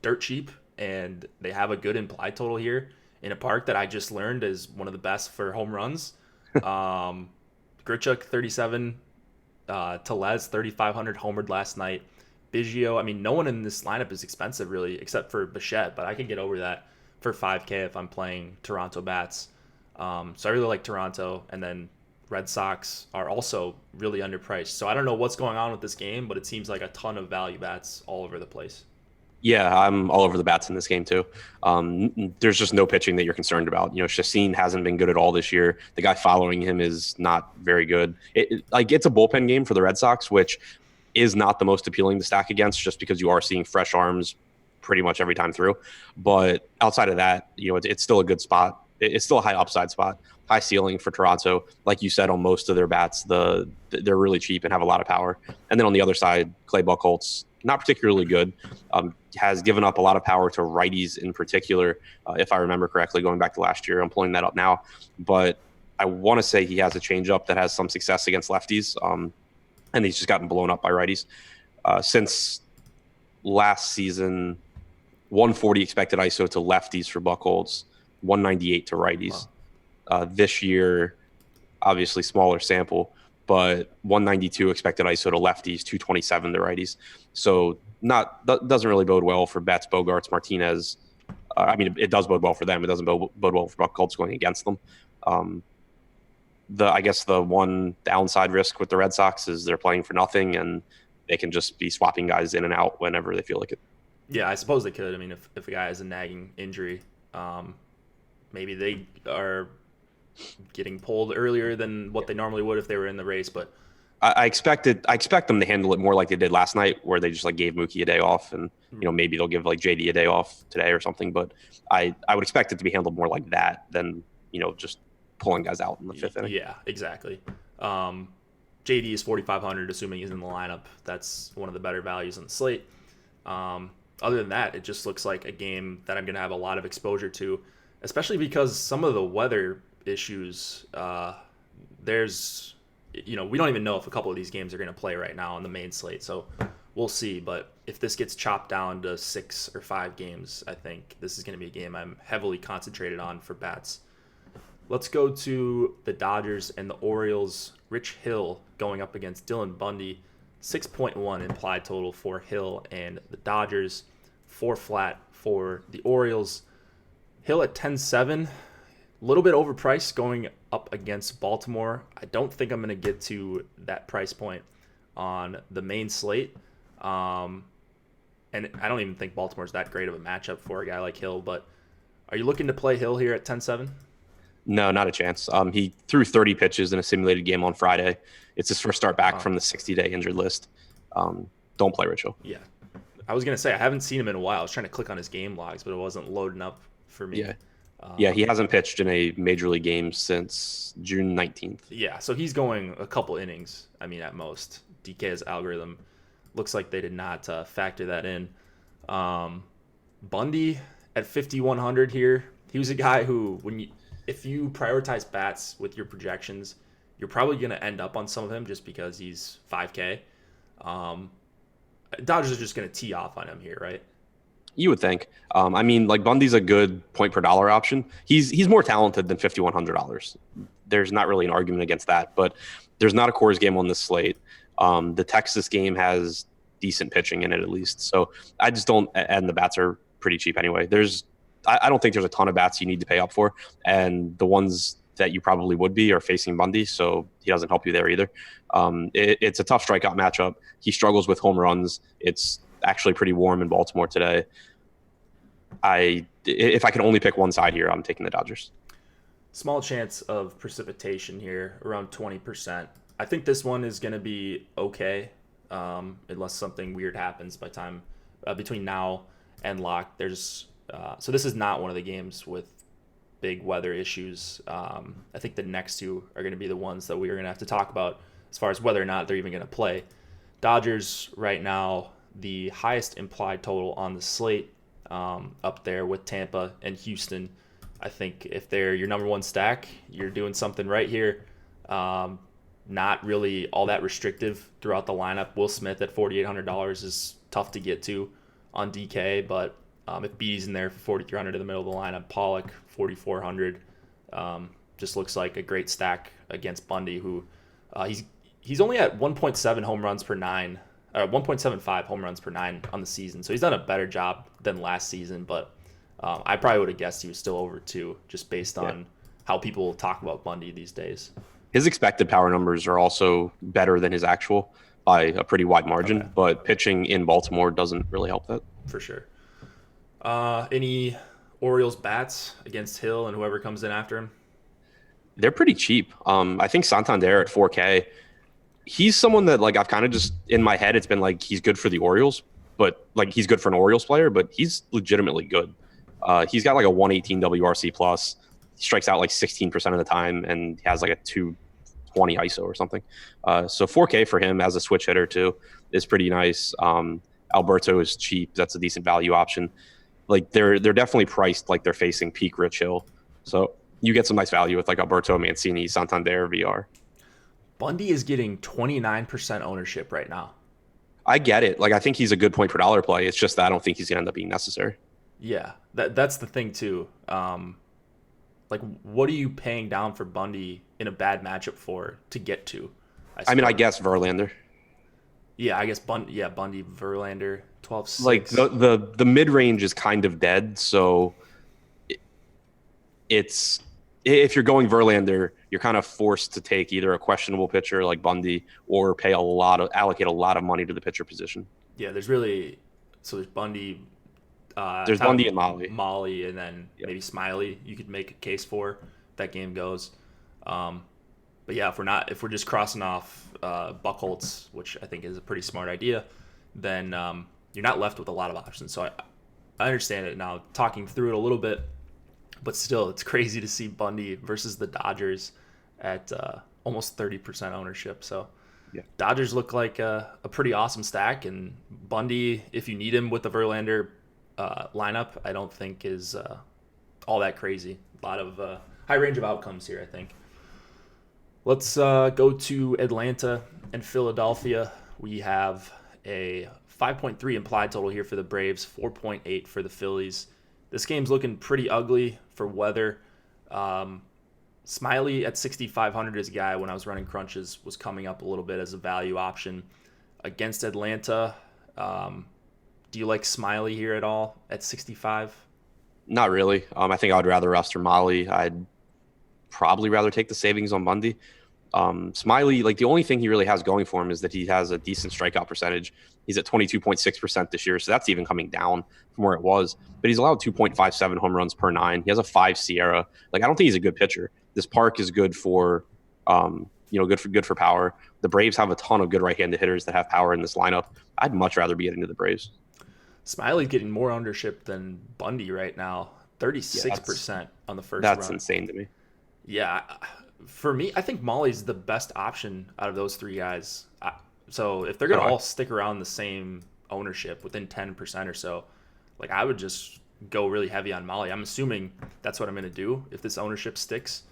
dirt cheap and they have a good implied total here in a park that I just learned is one of the best for home runs. Grichuk 37, Telez 3,500 homered last night. Biggio, I mean, no one in this lineup is expensive really, except for Bichette, but I can get over that for 5K if I'm playing Toronto bats. So I really like Toronto, and then Red Sox are also really underpriced. So I don't know what's going on with this game, but it seems like a ton of value bats all over the place. Yeah, I'm all over the bats in this game too. There's just no pitching that you're concerned about. You know, Chassin hasn't been good at all this year. The guy following him is not very good. It's a bullpen game for the Red Sox, which is not the most appealing to stack against, just because you are seeing fresh arms pretty much every time through. But outside of that, you know, it's still a good spot. It's still a high upside spot, high ceiling for Toronto. Like you said, on most of their bats, they're really cheap and have a lot of power. And then on the other side, Clay Buchholz, not particularly good, has given up a lot of power to righties in particular, if I remember correctly, going back to last year. I'm pulling that up now. But I want to say he has a changeup that has some success against lefties, and he's just gotten blown up by righties. Since last season, 140 expected ISO to lefties for Buchholz, 198 to righties. Wow. This year, obviously smaller sample, but 192 expected ISO to lefties, 227 to righties. So doesn't really bode well for Betts, Bogarts, Martinez. I mean, it does bode well for them. It doesn't bode well for Buchholz going against them. I guess the one downside risk with the Red Sox is they're playing for nothing, and they can just be swapping guys in and out whenever they feel like it. Yeah, I suppose they could. I mean, if a guy has a nagging injury, maybe they are getting pulled earlier than what they normally would if they were in the race. But I expect them to handle it more like they did last night, where they just like gave Mookie a day off, and maybe they'll give like JD a day off today or something. But I would expect it to be handled more like that than just pulling guys out in the fifth inning. Yeah, exactly. JD is 4,500, assuming he's in the lineup. That's one of the better values on the slate. Other than that, it just looks like a game that I'm going to have a lot of exposure to, especially because some of the weather issues, we don't even know if a couple of these games are going to play right now on the main slate. So we'll see. But if this gets chopped down to 6 or 5 games, I think this is going to be a game I'm heavily concentrated on for bats. Let's go to the Dodgers and the Orioles. Rich Hill going up against Dylan Bundy. 6.1 implied total for Hill and the Dodgers. 4 flat for the Orioles. Hill at 10-7. A little bit overpriced going up against Baltimore. I don't think I'm going to get to that price point on the main slate. Um, and I don't even think Baltimore's that great of a matchup for a guy like Hill. But are you looking to play Hill here at 10-7? No, not a chance. He threw 30 pitches in a simulated game on Friday. It's his first start back from the 60-day injured list. Don't play Rich Hill. Yeah. I was going to say, I haven't seen him in a while. I was trying to click on his game logs, but it wasn't loading up for me. Yeah, he hasn't pitched in a major league game since June 19th. Yeah, so he's going a couple innings, I mean, at most. DK's algorithm looks like they did not factor that in. Bundy at 5,100 here. He was a guy who, if you prioritize bats with your projections, you're probably going to end up on some of him just because he's 5K. Dodgers are just going to tee off on him here, right? You would think. I mean, like Bundy's a good point per dollar option. He's more talented than $5,100. There's not really an argument against that, but there's not a Coors game on this slate. The Texas game has decent pitching in it at least. So I just don't, and the bats are pretty cheap anyway. I don't think there's a ton of bats you need to pay up for, and the ones that you probably would be are facing Bundy, so he doesn't help you there either. It's a tough strikeout matchup. He struggles with home runs. It's actually pretty warm in Baltimore today. If I can only pick one side here, I'm taking the Dodgers. Small chance of precipitation here, around 20%. I think this one is going to be okay, unless something weird happens by time between now and lock. So this is not one of the games with big weather issues. I think the next two are going to be the ones that we are going to have to talk about as far as whether or not they're even going to play. Dodgers right now, the highest implied total on the slate, up there with Tampa and Houston. I think if they're your number one stack, you're doing something right here. Not really all that restrictive throughout the lineup. Will Smith at $4,800 is tough to get to on DK, but if Beatty's in there for $4,300 in the middle of the lineup, Pollock $4,400, just looks like a great stack against Bundy, who he's only at 1.7 home runs per 9. 1.75 home runs per 9 on the season. So he's done a better job than last season, but I probably would have guessed he was still over 2 just based on how people talk about Bundy these days. His expected power numbers are also better than his actual by a pretty wide margin, but pitching in Baltimore doesn't really help that. For sure. Any Orioles bats against Hill and whoever comes in after him? They're pretty cheap. I think Santander at 4K, he's someone that like I've kind of just in my head, it's been like he's good for the Orioles, but like he's good for an Orioles player, but he's legitimately good. He's got like a 118 WRC plus. He strikes out like 16% of the time and has like a 220 ISO or something. So 4K for him as a switch hitter too is pretty nice. Alberto is cheap. That's a decent value option. Like they're definitely priced like they're facing peak Rich Hill. So you get some nice value with like Alberto, Mancini, Santander, VR. Bundy is getting 29% ownership right now. I get it. Like I think he's a good point per dollar play. It's just that I don't think he's gonna end up being necessary. Yeah, that's the thing too. Like what are you paying down for Bundy in a bad matchup for to get to? I mean, I guess Verlander. Yeah, I guess Bundy, Verlander, 12-6. Like the mid range is kind of dead, so it's if you're going Verlander, you're kind of forced to take either a questionable pitcher like Bundy or allocate a lot of money to the pitcher position. Yeah, there's Bundy. There's Bundy and Molly, and then maybe Smiley. You could make a case for that game goes. But yeah, if we're just crossing off Buchholz, which I think is a pretty smart idea, then you're not left with a lot of options. So I understand it now, talking through it a little bit, but still, it's crazy to see Bundy versus the Dodgers at almost 30% ownership. So Dodgers look like a pretty awesome stack, and Bundy, if you need him with the Verlander lineup, I don't think is all that crazy. A lot of high range of outcomes here, I think. Let's go to Atlanta and Philadelphia. We have a 5.3 implied total here for the Braves, 4.8 for the Phillies. This game's looking pretty ugly for weather. Smiley at 6,500 is a guy when I was running crunches was coming up a little bit as a value option against Atlanta. Do you like Smiley here at all at 65? Not really. I think I would rather roster Molly. I'd probably rather take the savings on Bundy. Smiley, like the only thing he really has going for him is that he has a decent strikeout percentage. He's at 22.6% this year, so that's even coming down from where it was. But he's allowed 2.57 home runs per nine. He has a 5 Sierra. Like I don't think he's a good pitcher. This park is good for, good for power. The Braves have a ton of good right-handed hitters that have power in this lineup. I'd much rather be getting to the Braves. Smiley's getting more ownership than Bundy right now. 36% on the first That's run. insane to me. Yeah. For me, I think Molly's the best option out of those three guys. So if they're going to all stick around the same ownership within 10% or so, like I would just go really heavy on Molly. I'm assuming that's what I'm going to do if this ownership sticks.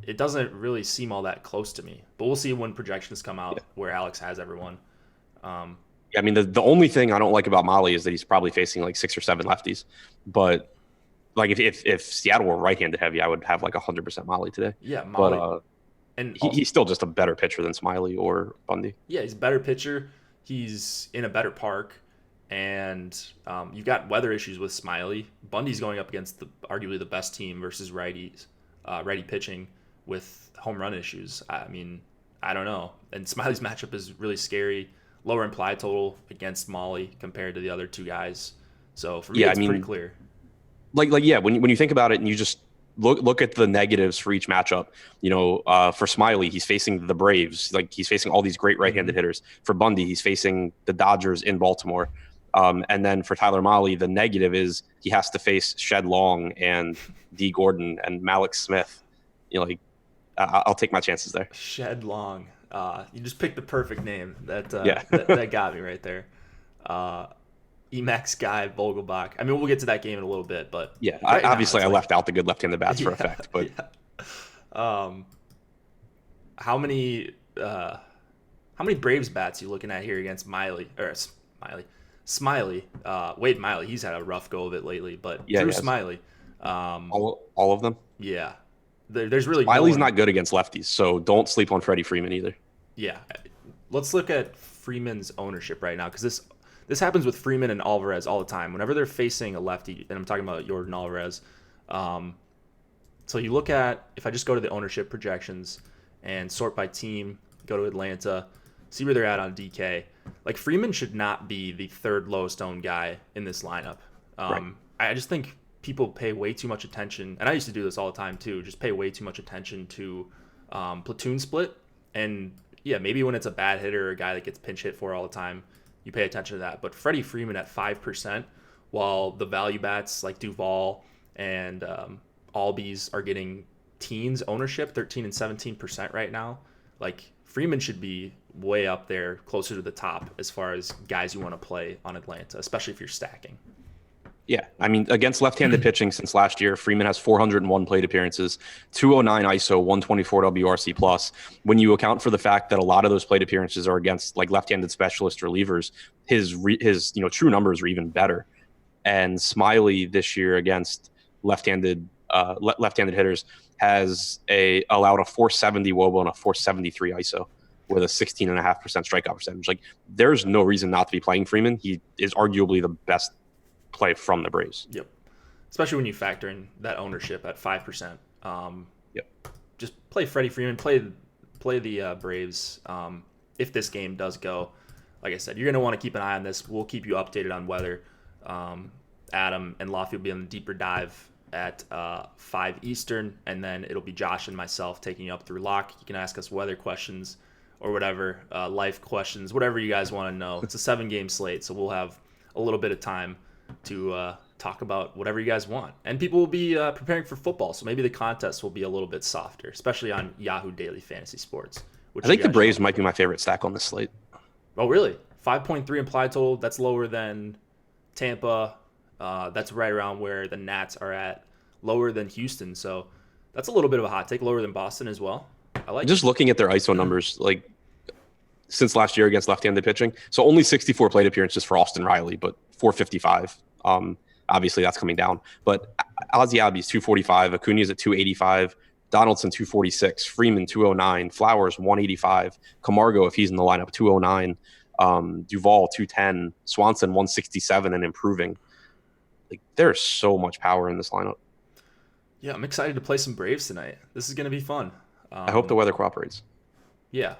It doesn't really seem all that close to me, but we'll see when projections come out where Alex has everyone. I mean, the only thing I don't like about Molly is that he's probably facing like 6 or 7 lefties. But like if Seattle were right-handed heavy, I would have like 100% Molly today. Yeah, Molly. But and he's still just a better pitcher than Smiley or Bundy. Yeah, he's a better pitcher. He's in a better park. And you've got weather issues with Smiley. Bundy's going up against arguably the best team versus righty pitching with home run issues. I mean, I don't know. And Smiley's matchup is really scary. Lower implied total against Molly compared to the other two guys. So for me, it's pretty clear. When you think about it and you just look at the negatives for each matchup, for Smiley, he's facing the Braves. Like he's facing all these great right-handed hitters. For Bundy, he's facing the Dodgers in Baltimore. And then for Tyler Molly, the negative is he has to face Shed Long and D. Gordon and Malik Smith. I'll take my chances there. Shed Long. You just picked the perfect name. That got me right there. Emax Guy, Vogelbach. I mean, we'll get to that game in a little bit, but yeah, I left out the good left-handed bats for effect. But how many Braves bats you looking at here against Smiley? Wade Miley, he's had a rough go of it lately, but Drew Smiley. All of them. Yeah, there's really Smiley's not good against lefties, so don't sleep on Freddie Freeman either. Yeah, let's look at Freeman's ownership right now because this happens with Freeman and Alvarez all the time. Whenever they're facing a lefty, and I'm talking about Jordan Alvarez. So you look at, if I just go to the ownership projections and sort by team, go to Atlanta, see where they're at on DK. Like Freeman should not be the third lowest owned guy in this lineup. Right. I just think people pay way too much attention, and I used to do this all the time too, just pay way too much attention to platoon split. And yeah, maybe when it's a bad hitter or a guy that gets pinch hit for all the time, you pay attention to that. But Freddie Freeman at 5%, while the value bats like Duvall and Albies are getting teens ownership, 13 and 17% right now. Like Freeman should be way up there, closer to the top as far as guys you want to play on Atlanta, especially if you're stacking. Yeah, I mean, against left-handed pitching since last year, Freeman has 401 plate appearances, 209 ISO, 124 WRC plus. When you account for the fact that a lot of those plate appearances are against like left-handed specialist relievers, his true numbers are even better. And Smiley this year against left-handed hitters has allowed a 470 WOBA and a 473 ISO with a 16.5% strikeout percentage. Like, there's no reason not to be playing Freeman. He is arguably the best play from the Braves. Yep. Especially when you factor in that ownership at 5%. Yep. Just play Freddie Freeman, play the Braves. If this game does go, like I said, you're going to want to keep an eye on this. We'll keep you updated on whether Adam and Lofty will be on the deeper dive at 5 Eastern, and then it'll be Josh and myself taking you up through lock. You can ask us weather questions or whatever, life questions, whatever you guys want to know. It's a 7-game slate, so we'll have a little bit of time to talk about whatever you guys want. And people will be preparing for football, so maybe the contest will be a little bit softer, especially on Yahoo Daily Fantasy Sports. I think the Braves might be my favorite stack on this slate. Oh, really? 5.3 implied total. That's lower than Tampa. That's right around where the Nats are at. Lower than Houston. So that's a little bit of a hot take. Lower than Boston as well. I like just looking at their ISO numbers, like since last year against left-handed pitching. So only 64 plate appearances for Austin Riley, but 455. Obviously that's coming down. But Ozzie Albies 245, Acuna's at 285, Donaldson 246, Freeman 209, Flowers 185, Camargo, if he's in the lineup, 209, Duvall 210, Swanson 167 and improving. Like, there's so much power in this lineup. Yeah, I'm excited to play some Braves tonight. This is going to be fun. I hope the Um, weather cooperates. yeah,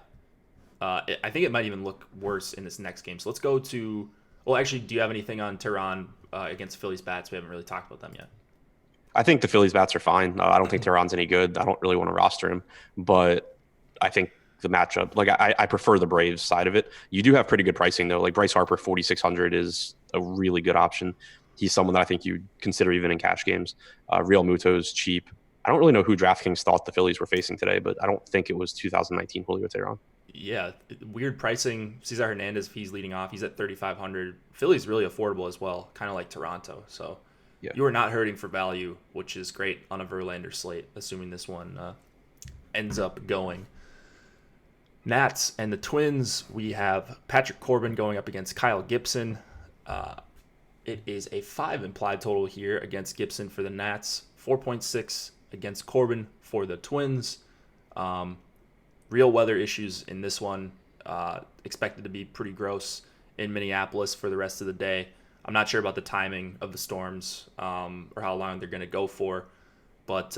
I think it might even look worse in this next game. So let's go to. Well, actually, do you have anything on Tehran against Phillies bats? We haven't really talked about them yet. I think the Phillies bats are fine. I don't think Tehran's any good. I don't really want to roster him, but I think the matchup, like I prefer the Braves side of it. You do have pretty good pricing though. Like Bryce Harper, 4,600 is a really good option. He's someone that I think you'd consider even in cash games. Real Muto's cheap. I don't really know who DraftKings thought the Phillies were facing today, but I don't think it was 2019 Julio Tehran. Yeah, weird pricing. Cesar Hernandez, if he's leading off, he's at 3,500. Philly's really affordable as well, kind of like Toronto. So Yeah. you are not hurting for value, which is great on a Verlander slate, assuming this one ends up going. Nats and the Twins, we have Patrick Corbin going up against Kyle Gibson. It is a 5 implied total here against Gibson for the Nats, 4.6 against Corbin for the Twins. Real weather issues in this one, expected to be pretty gross in Minneapolis for the rest of the day. I'm not sure about the timing of the storms or how long they're going to go for, but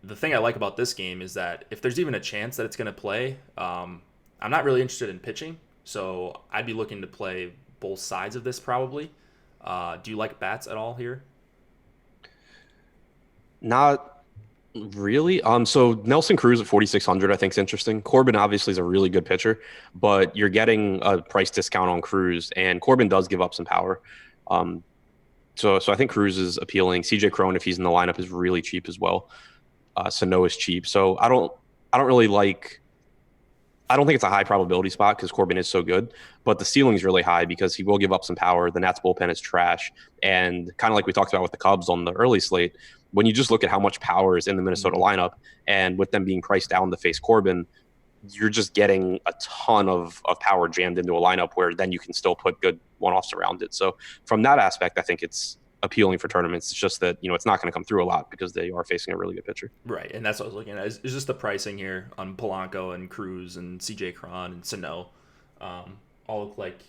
the thing I like about this game is that if there's even a chance that it's going to play, I'm not really interested in pitching, so I'd be looking to play both sides of this probably. Do you like bats at all here? Not really. So Nelson Cruz at 4,600, I think is interesting. Corbin obviously is a really good pitcher, but you're getting a price discount on Cruz, and Corbin does give up some power. Um, so I think Cruz is appealing. CJ Cron, if he's in the lineup, is really cheap as well. Sano is cheap. So I don't really like. I don't think it's a high probability spot because Corbin is so good, but the ceiling is really high because he will give up some power. The Nats bullpen is trash. And kind of like we talked about with the Cubs on the early slate, when you just look at how much power is in the Minnesota lineup and with them being priced down to face Corbin, you're just getting a ton of power jammed into a lineup where then you can still put good one-offs around it. So from that aspect, I think it's appealing for tournaments. It's just that, it's not going to come through a lot because they are facing a really good pitcher. Right, and that's what I was looking at. Is just the pricing here on Polanco and Cruz and CJ Cron and Sano. All look like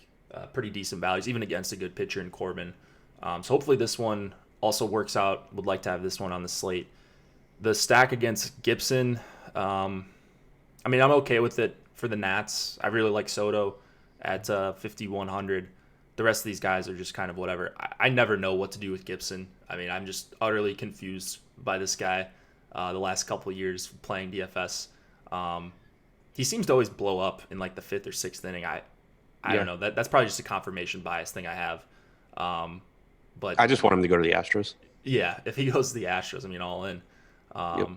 pretty decent values, even against a good pitcher in Corbin. So hopefully this one also works out. Would like to have this one on the slate. The stack against Gibson, I'm okay with it for the Nats. I really like Soto at 5,100. The rest of these guys are just kind of whatever. I never know what to do with Gibson. I'm just utterly confused by this guy the last couple of years playing DFS. He seems to always blow up in like the 5th or 6th inning. I don't know. That's probably just a confirmation bias thing I have. But I just want him to go to the Astros. yeah, if he goes to the Astros, all in.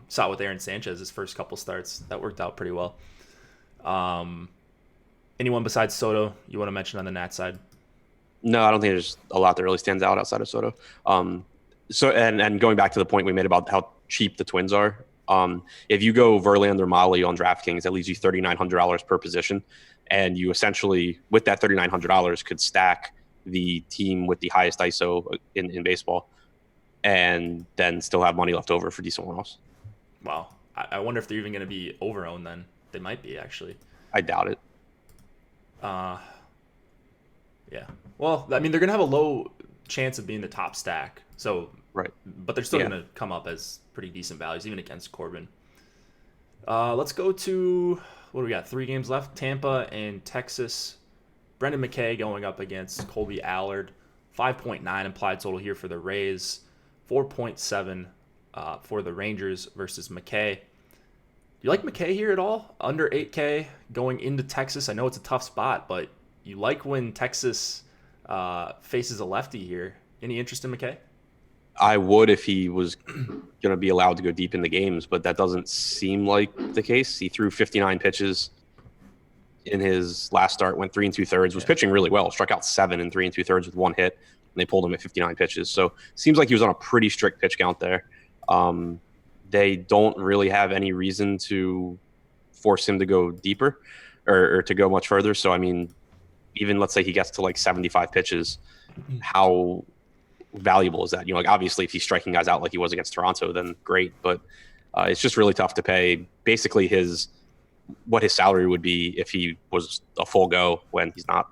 Saw it with Aaron Sanchez, his first couple starts. That worked out pretty well. Anyone besides Soto you want to mention on the Nats side? No, I don't think there's a lot that really stands out outside of Soto. And going back to the point we made about how cheap the Twins are, if you go Verlander Molly on DraftKings, that leaves you $3,900 per position, and you essentially, with that $3,900, could stack the team with the highest ISO in baseball, and then still have money left over for decent one-offs. Wow, I wonder if they're even going to be over-owned then. They might be, actually. I doubt it. Yeah. Well, they're going to have a low chance of being the top stack. So, right. But they're still going to come up as pretty decent values, even against Corbin. Let's go to, what do we got? 3 games left. Tampa and Texas. Brendan McKay going up against Colby Allard. 5.9 implied total here for the Rays. 4.7 for the Rangers versus McKay. You like McKay here at all? Under 8K going into Texas. I know it's a tough spot, but you like when Texas faces a lefty here. Any interest in McKay? I would if he was going to be allowed to go deep in the games, but that doesn't seem like the case. He threw 59 pitches in his last start, went 3 2/3, was pitching really well, struck out 7 in 3 2/3 with 1 hit, and they pulled him at 59 pitches. So seems like he was on a pretty strict pitch count there. They don't really have any reason to force him to go deeper or to go much further. So, even let's say he gets to like 75 pitches, how valuable is that? Obviously if he's striking guys out like he was against Toronto, then great. But it's just really tough to pay basically what his salary would be if he was a full go when he's not.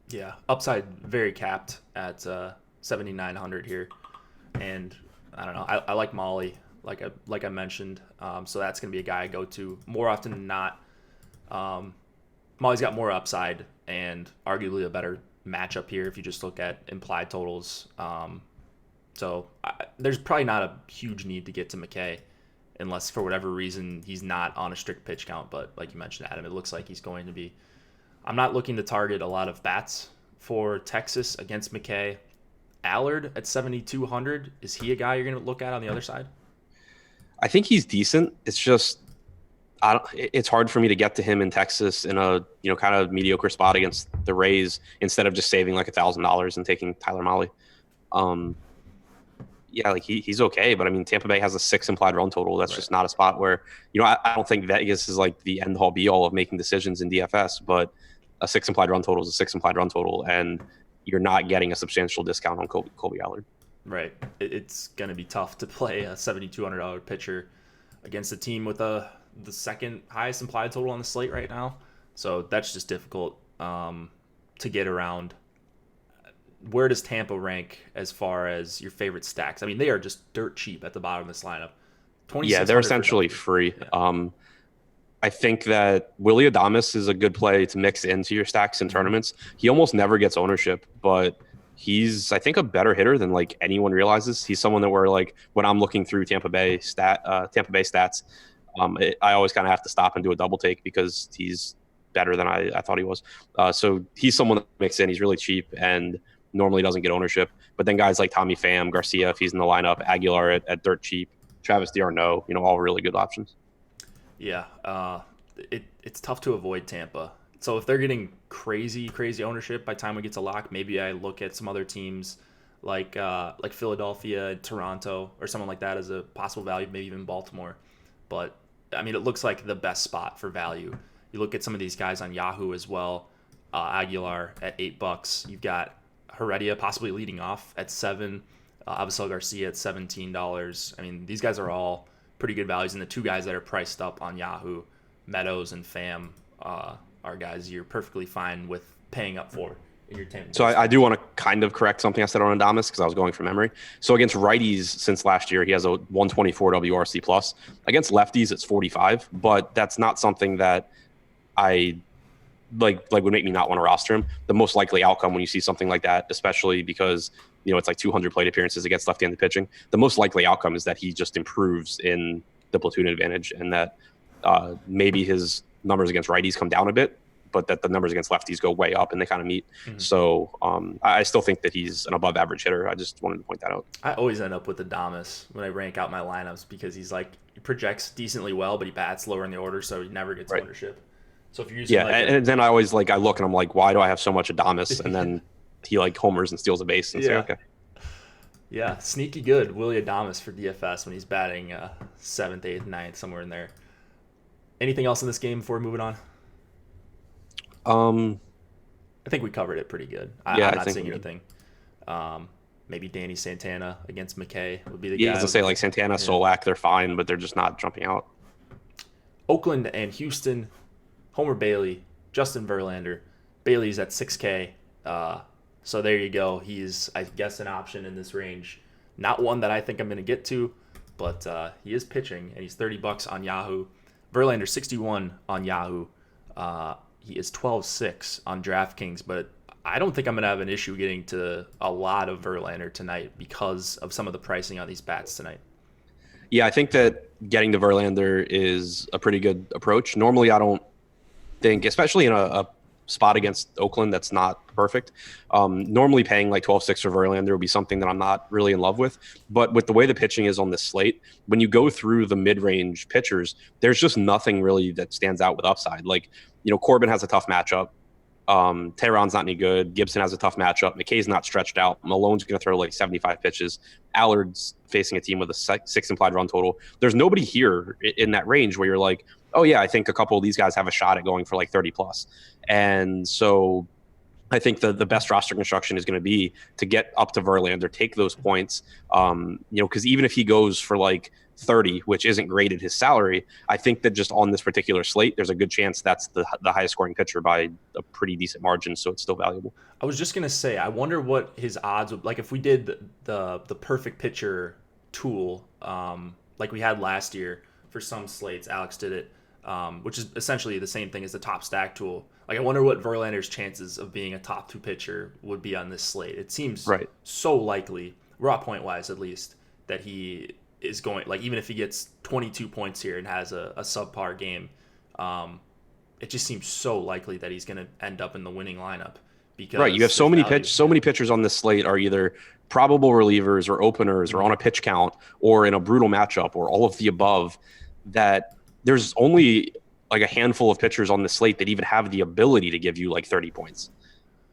Yeah, upside very capped at 7,900 here. And I don't know. I like Molly, like I mentioned. So that's going to be a guy I go to more often than not. Um, Molly's got more upside and arguably a better matchup here if you just look at implied totals. There's probably not a huge need to get to McKay unless for whatever reason he's not on a strict pitch count. But like you mentioned, Adam, it looks like he's going to be. I'm not looking to target a lot of bats for Texas against McKay. Allard at 7,200, is he a guy you're going to look at on the other side? I think he's decent. It's just it's hard for me to get to him in Texas in a kind of mediocre spot against the Rays instead of just saving like $1,000 and taking Tyler Mahle. Yeah, like he's okay, but I mean Tampa Bay has a 6 implied run total. That's just not a spot where I don't think Vegas is like the end all be all of making decisions in DFS, but a 6 implied run total is a 6 implied run total, and you're not getting a substantial discount on Colby Allard. Right. It's going to be tough to play a $7,200 pitcher against a team with the second highest implied total on the slate right now. So that's just difficult to get around. Where does Tampa rank as far as your favorite stacks? I mean, they are just dirt cheap at the bottom of this lineup. Yeah, they're essentially free. Yeah. I think that Willy Adames is a good play to mix into your stacks in tournaments. He almost never gets ownership, but he's, I think, a better hitter than like anyone realizes. He's someone that we're like, when I'm looking through Tampa Bay stats, I always kind of have to stop and do a double take because he's better than I thought he was. So he's someone that mixes in. He's really cheap and normally doesn't get ownership. But then guys like Tommy Pham, Garcia, if he's in the lineup, Aguilar at dirt cheap, Travis d'Arnaud, all really good options. Yeah, it's tough to avoid Tampa. So if they're getting crazy ownership by the time we get to lock, maybe I look at some other teams like Philadelphia, Toronto, or someone like that as a possible value, maybe even Baltimore. But I mean, it looks like the best spot for value. You look at some of these guys on Yahoo as well. Aguilar at $8. You've got Heredia possibly leading off at $7. Avisel Garcia at $17. I mean, these guys are all pretty good values, and the two guys that are priced up on Yahoo, Meadows and Pham, are guys you're perfectly fine with paying up for in your team. So I do want to kind of correct something I said on Adames because I was going from memory. So against righties since last year, he has a 124 WRC plus. Against lefties, it's 45, but that's not something that I like would make me not want to roster him. The most likely outcome when you see something like that, especially because it's like 200 plate appearances against left-handed pitching, the most likely outcome is that he just improves in the platoon advantage, and that maybe his numbers against righties come down a bit, but that the numbers against lefties go way up and they kind of meet. Mm-hmm. So I still think that he's an above average hitter. I just wanted to point that out. I always end up with Adames when I rank out my lineups because he projects decently well, but he bats lower in the order, so he never gets ownership. So if you're using and then I always I look and I'm like, why do I have so much Adames? And then he homers and steals a base and say, okay. Yeah, sneaky good Willy Adames for DFS when he's batting 7th, 8th, 9th, somewhere in there. Anything else in this game before moving on? I think we covered it pretty good. I'm not seeing anything. Maybe Danny Santana against McKay would be the guy. Yeah, I was going to say Santana, Solak, they're fine, but they're just not jumping out. Oakland and Houston, Homer Bailey, Justin Verlander. Bailey's at 6K. So there you go. He's, I guess, an option in this range. Not one that I think I'm going to get to, but he is pitching, and he's $30 on Yahoo. Verlander 61 on Yahoo. He is 12.6 on Draftkings, but I don't think I'm going to have an issue getting to a lot of Verlander tonight because of some of the pricing on these bats tonight. Yeah, I think that getting to Verlander is a pretty good approach. Normally, I don't think, especially in a spot against Oakland that's not perfect, normally paying like 12.6 for Verlander would be something that I'm not really in love with. But with the way the pitching is on this slate, when you go through the mid-range pitchers, there's just nothing really that stands out with upside. Corbin has a tough matchup. Tehran's not any good. Gibson has a tough matchup. McKay's not stretched out. Malone's going to throw 75 pitches. Allard's facing a team with a 6 implied run total. There's nobody here in that range where you're like, oh yeah, I think a couple of these guys have a shot at going for 30 plus. And so I think the best roster construction is going to be to get up to Verlander, take those points, because even if he goes for 30, which isn't great at his salary, I think that just on this particular slate, there's a good chance that's the highest scoring pitcher by a pretty decent margin, so it's still valuable. I was just going to say, I wonder what his odds would, if we did the perfect pitcher tool, like we had last year for some slates. Alex did it, which is essentially the same thing as the top stack tool. Like, I wonder what Verlander's chances of being a top 2 pitcher would be on this slate. It seems Right. so likely, raw point wise at least, that he is going, like, even if he gets 22 points here and has a subpar game, it just seems so likely that he's going to end up in the winning lineup. Because Right. You have so many pitchers on this slate are either probable relievers or openers or on a pitch count or in a brutal matchup or all of the above, that there's only like a handful of pitchers on the slate that even have the ability to give you like 30 points,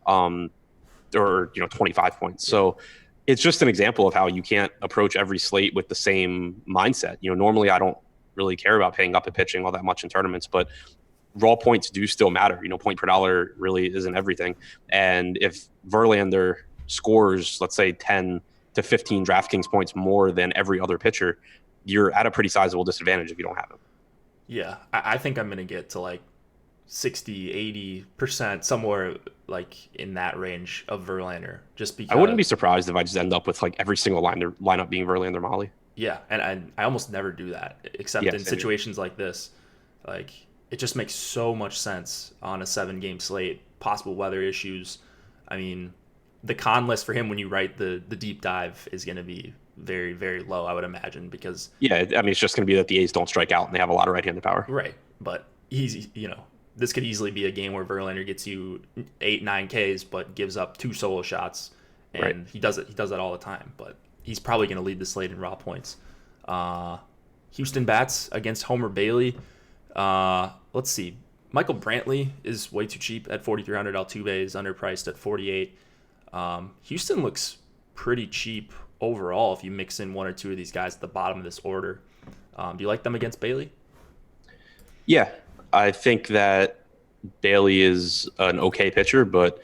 or 25 points. So it's just an example of how you can't approach every slate with the same mindset. Normally I don't really care about paying up at pitching all that much in tournaments, but raw points do still matter. Point per dollar really isn't everything. And if Verlander scores, let's say 10 to 15 DraftKings points more than every other pitcher, you're at a pretty sizable disadvantage if you don't have him. Yeah, I think I'm going to get to like 60, 80%, somewhere like in that range of Verlander, just because I wouldn't be surprised if I just end up with like every single lineup being Verlander Molly. Yeah, and I almost never do that, except in situations like this. Like, it just makes so much sense on a 7-game slate, possible weather issues. I mean, the con list for him when you write the deep dive is going to be very, very low, I would imagine, because... Yeah, I mean, it's just going to be that the A's don't strike out and they have a lot of right-handed power. Right, but this could easily be a game where Verlander gets you 8-9 Ks but gives up 2 solo shots, and right. he does that all the time, but he's probably going to lead the slate in raw points. Houston bats against Homer Bailey. Let's see. Michael Brantley is way too cheap at 4,300. Altuve is underpriced at 48. Houston looks pretty cheap overall if you mix in 1 or 2 of these guys at the bottom of this order. Do you like them against Bailey? Yeah, I think that Bailey is an okay pitcher, but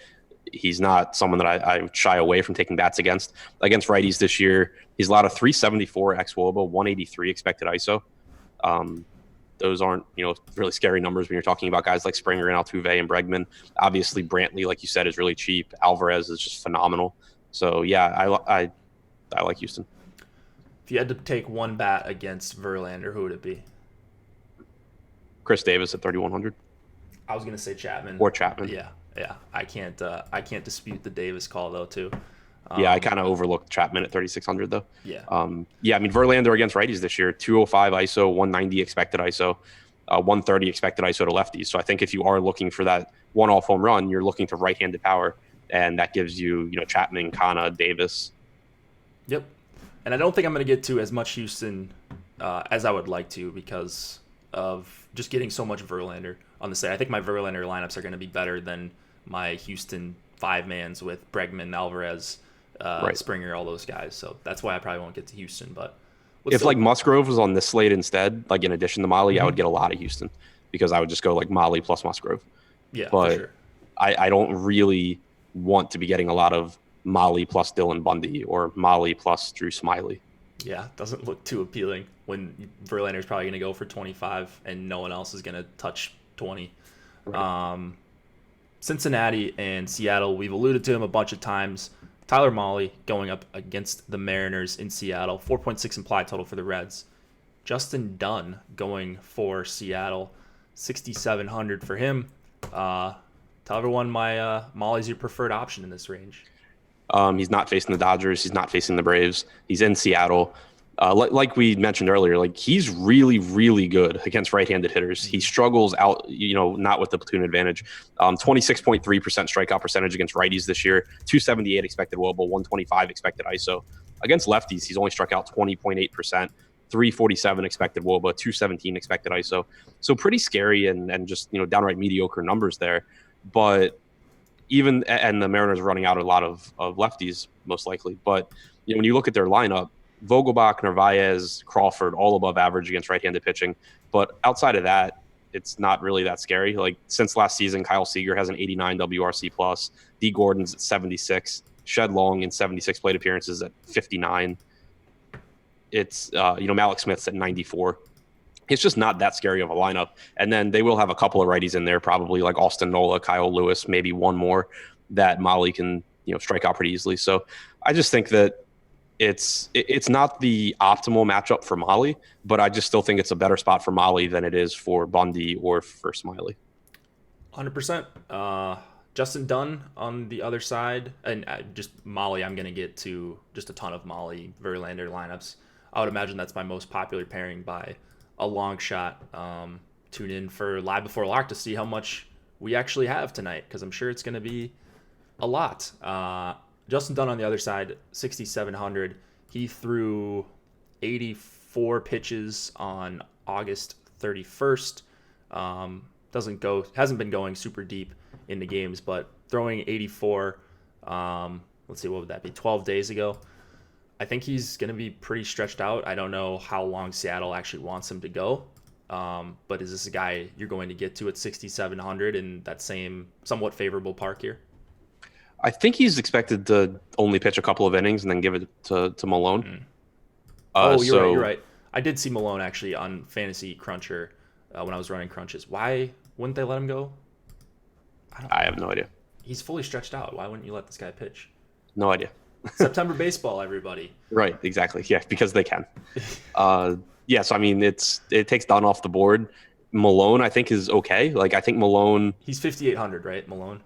he's not someone that I shy away from taking bats against. Against righties this year, he's allowed a 374 xWOBA, 183 expected ISO. Those aren't, really scary numbers when you're talking about guys like Springer and Altuve and Bregman. Obviously, Brantley, like you said, is really cheap. Alvarez is just phenomenal. So, yeah, I like Houston. If you had to take one bat against Verlander, who would it be? Chris Davis at 3,100. I was going to say Chapman. Or Chapman. Yeah. I can't dispute the Davis call, though, too. Yeah, I kind of overlooked Chapman at 3,600 though. Yeah. I mean, Verlander against righties this year, 205 ISO, 190 expected ISO, 130 expected ISO to lefties. So I think if you are looking for that one-off home run, you're looking to right-handed power, and that gives you, Chapman, Kana, Davis. Yep. And I don't think I'm going to get to as much Houston as I would like to because of just getting so much Verlander on the side. I think my Verlander lineups are going to be better than my Houston 5-mans with Bregman, Alvarez, right. Springer, all those guys. So that's why I probably won't get to Houston. But if like Musgrove was on this slate instead, like in addition to Molly, I would get a lot of Houston because I would just go like Molly plus Musgrove. Yeah, but for sure. I don't really want to be getting a lot of Molly plus Dylan Bundy or Molly plus Drew Smiley. Yeah, doesn't look too appealing when Verlander's probably going to go for 25 and no one else is going to touch 20. Right. Cincinnati and Seattle, we've alluded to him a bunch of times. Tyler Mahle going up against the Mariners in Seattle. 4.6 implied total for the Reds. Justin Dunn going for Seattle. 6,700 for him. Tell everyone Mahle's your preferred option in this range. He's not facing the Dodgers. He's not facing the Braves. He's in Seattle. Like we mentioned earlier, like he's really, really good against right-handed hitters. He struggles out, not with the platoon advantage. 26.3% strikeout percentage against righties this year, 278 expected WOBA, 125 expected ISO. Against lefties, he's only struck out 20.8%, 347 expected WOBA, 217 expected ISO. So pretty scary and just, downright mediocre numbers there. But and the Mariners are running out a lot of lefties, most likely. But when you look at their lineup, Vogelbach, Narvaez, Crawford, all above average against right-handed pitching. But outside of that, it's not really that scary. Like since last season, Kyle Seager has an 89 WRC plus. D. Gordon's at 76. Shed Long in 76 plate appearances at 59. It's Malik Smith's at 94. It's just not that scary of a lineup. And then they will have a couple of righties in there, probably like Austin Nola, Kyle Lewis, maybe one more that Mahle can strike out pretty easily. So I just think that It's not the optimal matchup for Molly, but I just still think it's a better spot for Molly than it is for Bundy or for Smiley. 100%. Justin Dunn on the other side, and just Molly. I'm gonna get to just a ton of Molly Verlander lineups. I would imagine that's my most popular pairing by a long shot. Tune in for Live Before Lock to see how much we actually have tonight, because I'm sure it's gonna be a lot. Justin Dunn on the other side, 6,700. He threw 84 pitches on August 31st. Hasn't been going super deep in the games, but throwing 84. Let's see, what would that be? 12 days ago. I think he's going to be pretty stretched out. I don't know how long Seattle actually wants him to go. But is this a guy you're going to get to at 6,700 in that same somewhat favorable park here? I think he's expected to only pitch a couple of innings and then give it to Malone. You're right. I did see Malone actually on Fantasy Cruncher when I was running crunches. Why wouldn't they let him go? I have no idea. He's fully stretched out. Why wouldn't you let this guy pitch? No idea. September baseball, everybody. Right, exactly. Yeah, because they can. So I mean, it takes Dunn off the board. Malone, I think, is okay. Like, I think Malone. He's 5,800, right, Malone?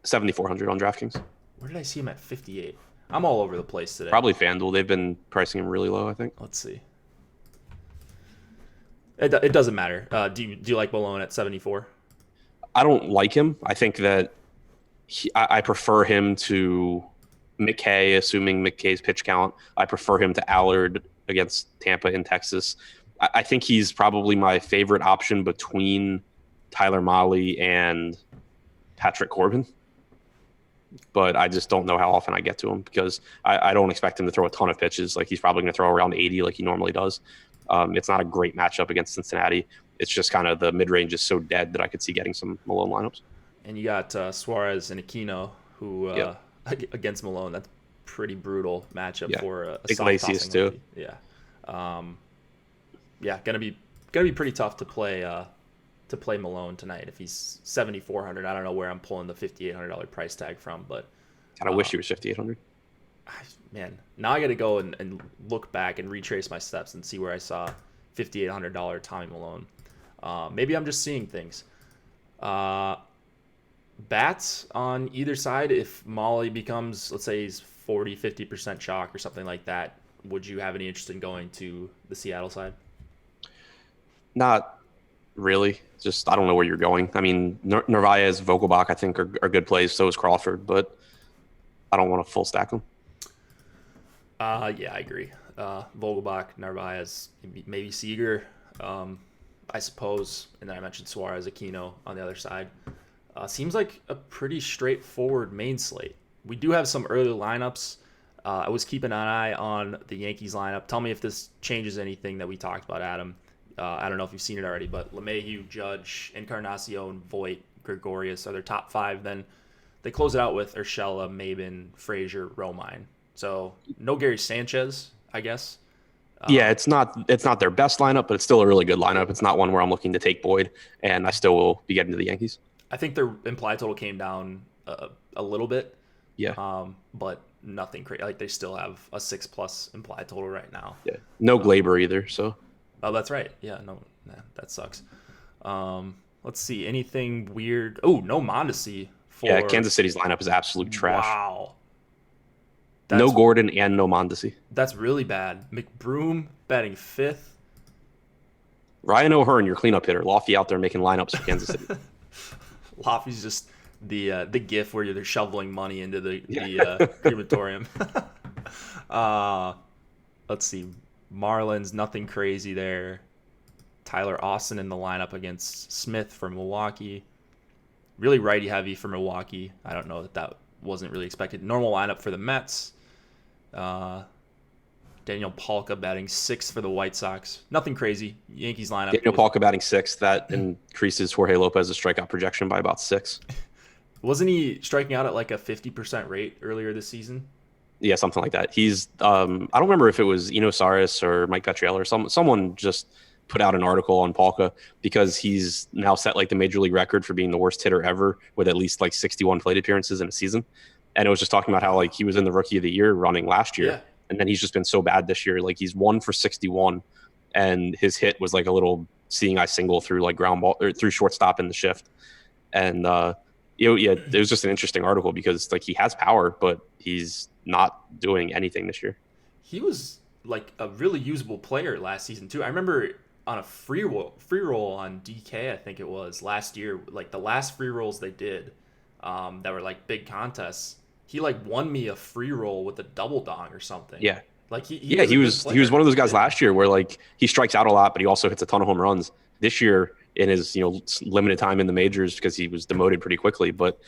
7,400 on DraftKings. Where did I see him at 58? I'm all over the place today. Probably FanDuel. They've been pricing him really low, I think. Let's see. It doesn't matter. Do you like Malone at 74? I don't like him. I think that I prefer him to McKay, assuming McKay's pitch count. I prefer him to Allard against Tampa in Texas. I think he's probably my favorite option between Tyler Mahle and Patrick Corbin. But I just don't know how often I get to him, because I don't expect him to throw a ton of pitches. Like, he's probably going to throw around 80 like he normally does. It's not a great matchup against Cincinnati. It's just kind of the mid-range is so dead that I could see getting some Malone lineups. And you got Suarez and Aquino, who against Malone. That's pretty brutal matchup for a Iglesias too. Yeah, gonna be pretty tough to play Malone tonight if he's 7,400. I don't know where I'm pulling the $5,800 price tag from, but I wish he was 5,800. Man, now I got to go and look back and retrace my steps and see where I saw $5,800 Tommy Malone. Maybe I'm just seeing things. Bats on either side, if Molly becomes, let's say he's 40-50% chalk or something like that, would you have any interest in going to the Seattle side? Not really. Just, I don't know where you're going. I mean, Narvaez, Vogelbach, I think are good plays. So is Crawford, but I don't want to full stack them. Yeah, I agree. Vogelbach, Narvaez, maybe Seager, I suppose. And then I mentioned Suarez, Aquino on the other side. Seems like a pretty straightforward main slate. We do have some early lineups. I was keeping an eye on the Yankees lineup. Tell me if this changes anything that we talked about, Adam. I don't know if you've seen it already, but LeMahieu, Judge, Encarnacion, Voit, Gregorius are their top five. Then they close it out with Urshela, Maben, Frazier, Romine. So no Gary Sanchez, I guess. Yeah, it's not their best lineup, but it's still a really good lineup. It's not one where I'm looking to take Boyd, and I still will be getting to the Yankees. I think their implied total came down a little bit. Yeah. But nothing crazy. Like, they still have a 6+ implied total right now. Yeah. No Glaber either. So. Oh, that's right. Yeah. No, that sucks. Let's see. Anything weird? Oh, no Mondesi. Yeah, Kansas City's lineup is absolute trash. Wow. No Gordon and no Mondesi. That's really bad. McBroom batting 5th. Ryan O'Hearn, your cleanup hitter. Lofty out there making lineups for Kansas City. Lofty's just the gif where they're shoveling money into the crematorium. Let's see. Marlins, nothing crazy there. Tyler Austin in the lineup against Smith for Milwaukee. Really righty heavy for Milwaukee. I don't know that wasn't really expected. Normal lineup for the Mets. Daniel Palka batting 6th for the White Sox. Nothing crazy. Yankees lineup. Daniel Palka batting 6th. That increases Jorge Lopez's strikeout projection by about 6. Wasn't he striking out at like a 50% rate earlier this season? Yeah, something like that. He's I don't remember if it was Eno Saris or Mike Petriello or someone just put out an article on Palka, because he's now set like the major league record for being the worst hitter ever with at least like 61 plate appearances in a season. And it was just talking about how like he was in the rookie of the year running last year. Yeah. and then he's just been so bad this year. Like he's 1 for 61, and his hit was like a little seeing eye single through like ground ball or through shortstop in the shift. And yeah, it was just an interesting article because like he has power, but he's not doing anything this year. He was like a really usable player last season too. I remember on a free roll on DK, I think it was last year, like the last free rolls they did, that were like big contests. He like won me a free roll with a double dong or something. Yeah. Like he Yeah, he was one of those guys last year where like he strikes out a lot, but he also hits a ton of home runs. This year, in his limited time in the majors because he was demoted pretty quickly, but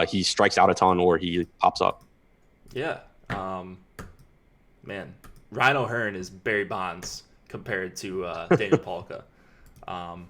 he strikes out a ton or he pops up. Yeah, man, Ryan O'Hearn is Barry Bonds compared to Daniel Palka. All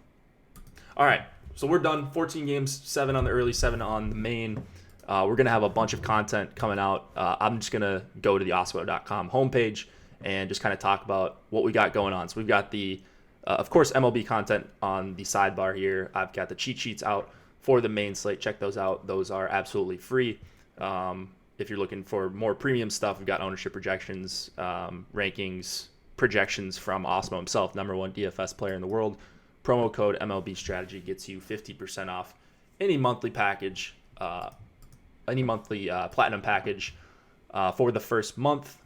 right, so we're done. 14 games, 7 on the early, 7 on the main. We're going to have a bunch of content coming out. I'm just going to go to the Osmo.com homepage and just kind of talk about what we got going on. So we've got the, of course, MLB content on the sidebar here. I've got the cheat sheets out for the main slate. Check those out. Those are absolutely free. If you're looking for more premium stuff, we've got ownership projections, rankings, projections from Osmo himself, #1 DFS player in the world. Promo code MLB Strategy gets you 50% off any monthly package. Any monthly platinum package for the first month.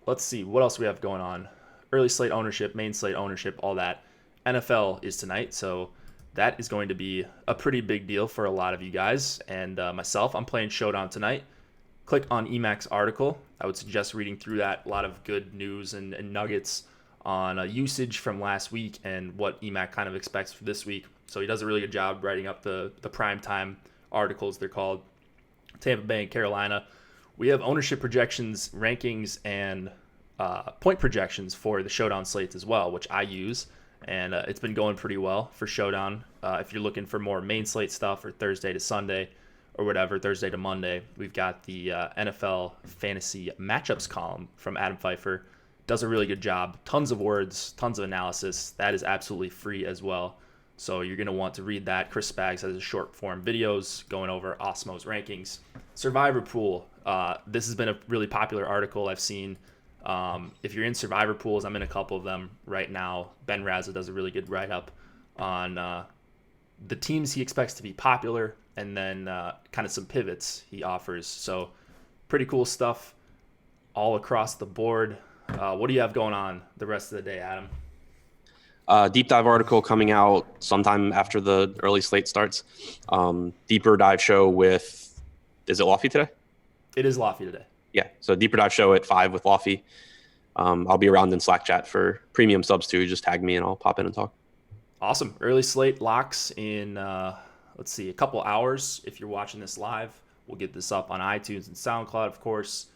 Let's see what else we have going on. Early slate ownership, main slate ownership, all that. NFL is tonight, so that is going to be a pretty big deal for a lot of you guys. And myself, I'm playing Showdown tonight. Click on Emac's article. I would suggest reading through that. A lot of good news and nuggets on usage from last week and what Emac kind of expects for this week. So he does a really good job writing up the prime time articles, they're called. Tampa Bay and Carolina. We have ownership projections, rankings, and point projections for the Showdown slates as well, which I use, and it's been going pretty well for Showdown. If you're looking for more main slate stuff or Thursday to Sunday or whatever, Thursday to Monday, we've got the NFL fantasy matchups column from Adam Pfeiffer. Does a really good job. Tons of words, tons of analysis. That is absolutely free as well. So you're going to want to read that. Chris Spags has short form videos going over Osmo's rankings. Survivor Pool. This has been a really popular article I've seen. If you're in Survivor Pools, I'm in a couple of them right now. Ben Raza does a really good write-up on the teams he expects to be popular and then kind of some pivots he offers. So pretty cool stuff all across the board. What do you have going on the rest of the day, Adam? Deep dive article coming out sometime after the early slate starts. Deeper dive show with, is it Lofty today? It is Lofty today. Yeah, so deeper dive show at 5 with Lofty. I'll be around in Slack chat for premium subs too. Just tag me and I'll pop in and talk. Awesome. Early slate locks in, let's see, a couple hours. If you're watching this live, we'll get this up on iTunes and SoundCloud, of course.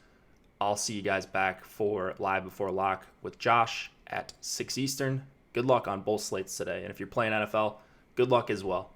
I'll see you guys back for Live Before Lock with Josh at 6 Eastern. Good luck on both slates today. And if you're playing NFL, good luck as well.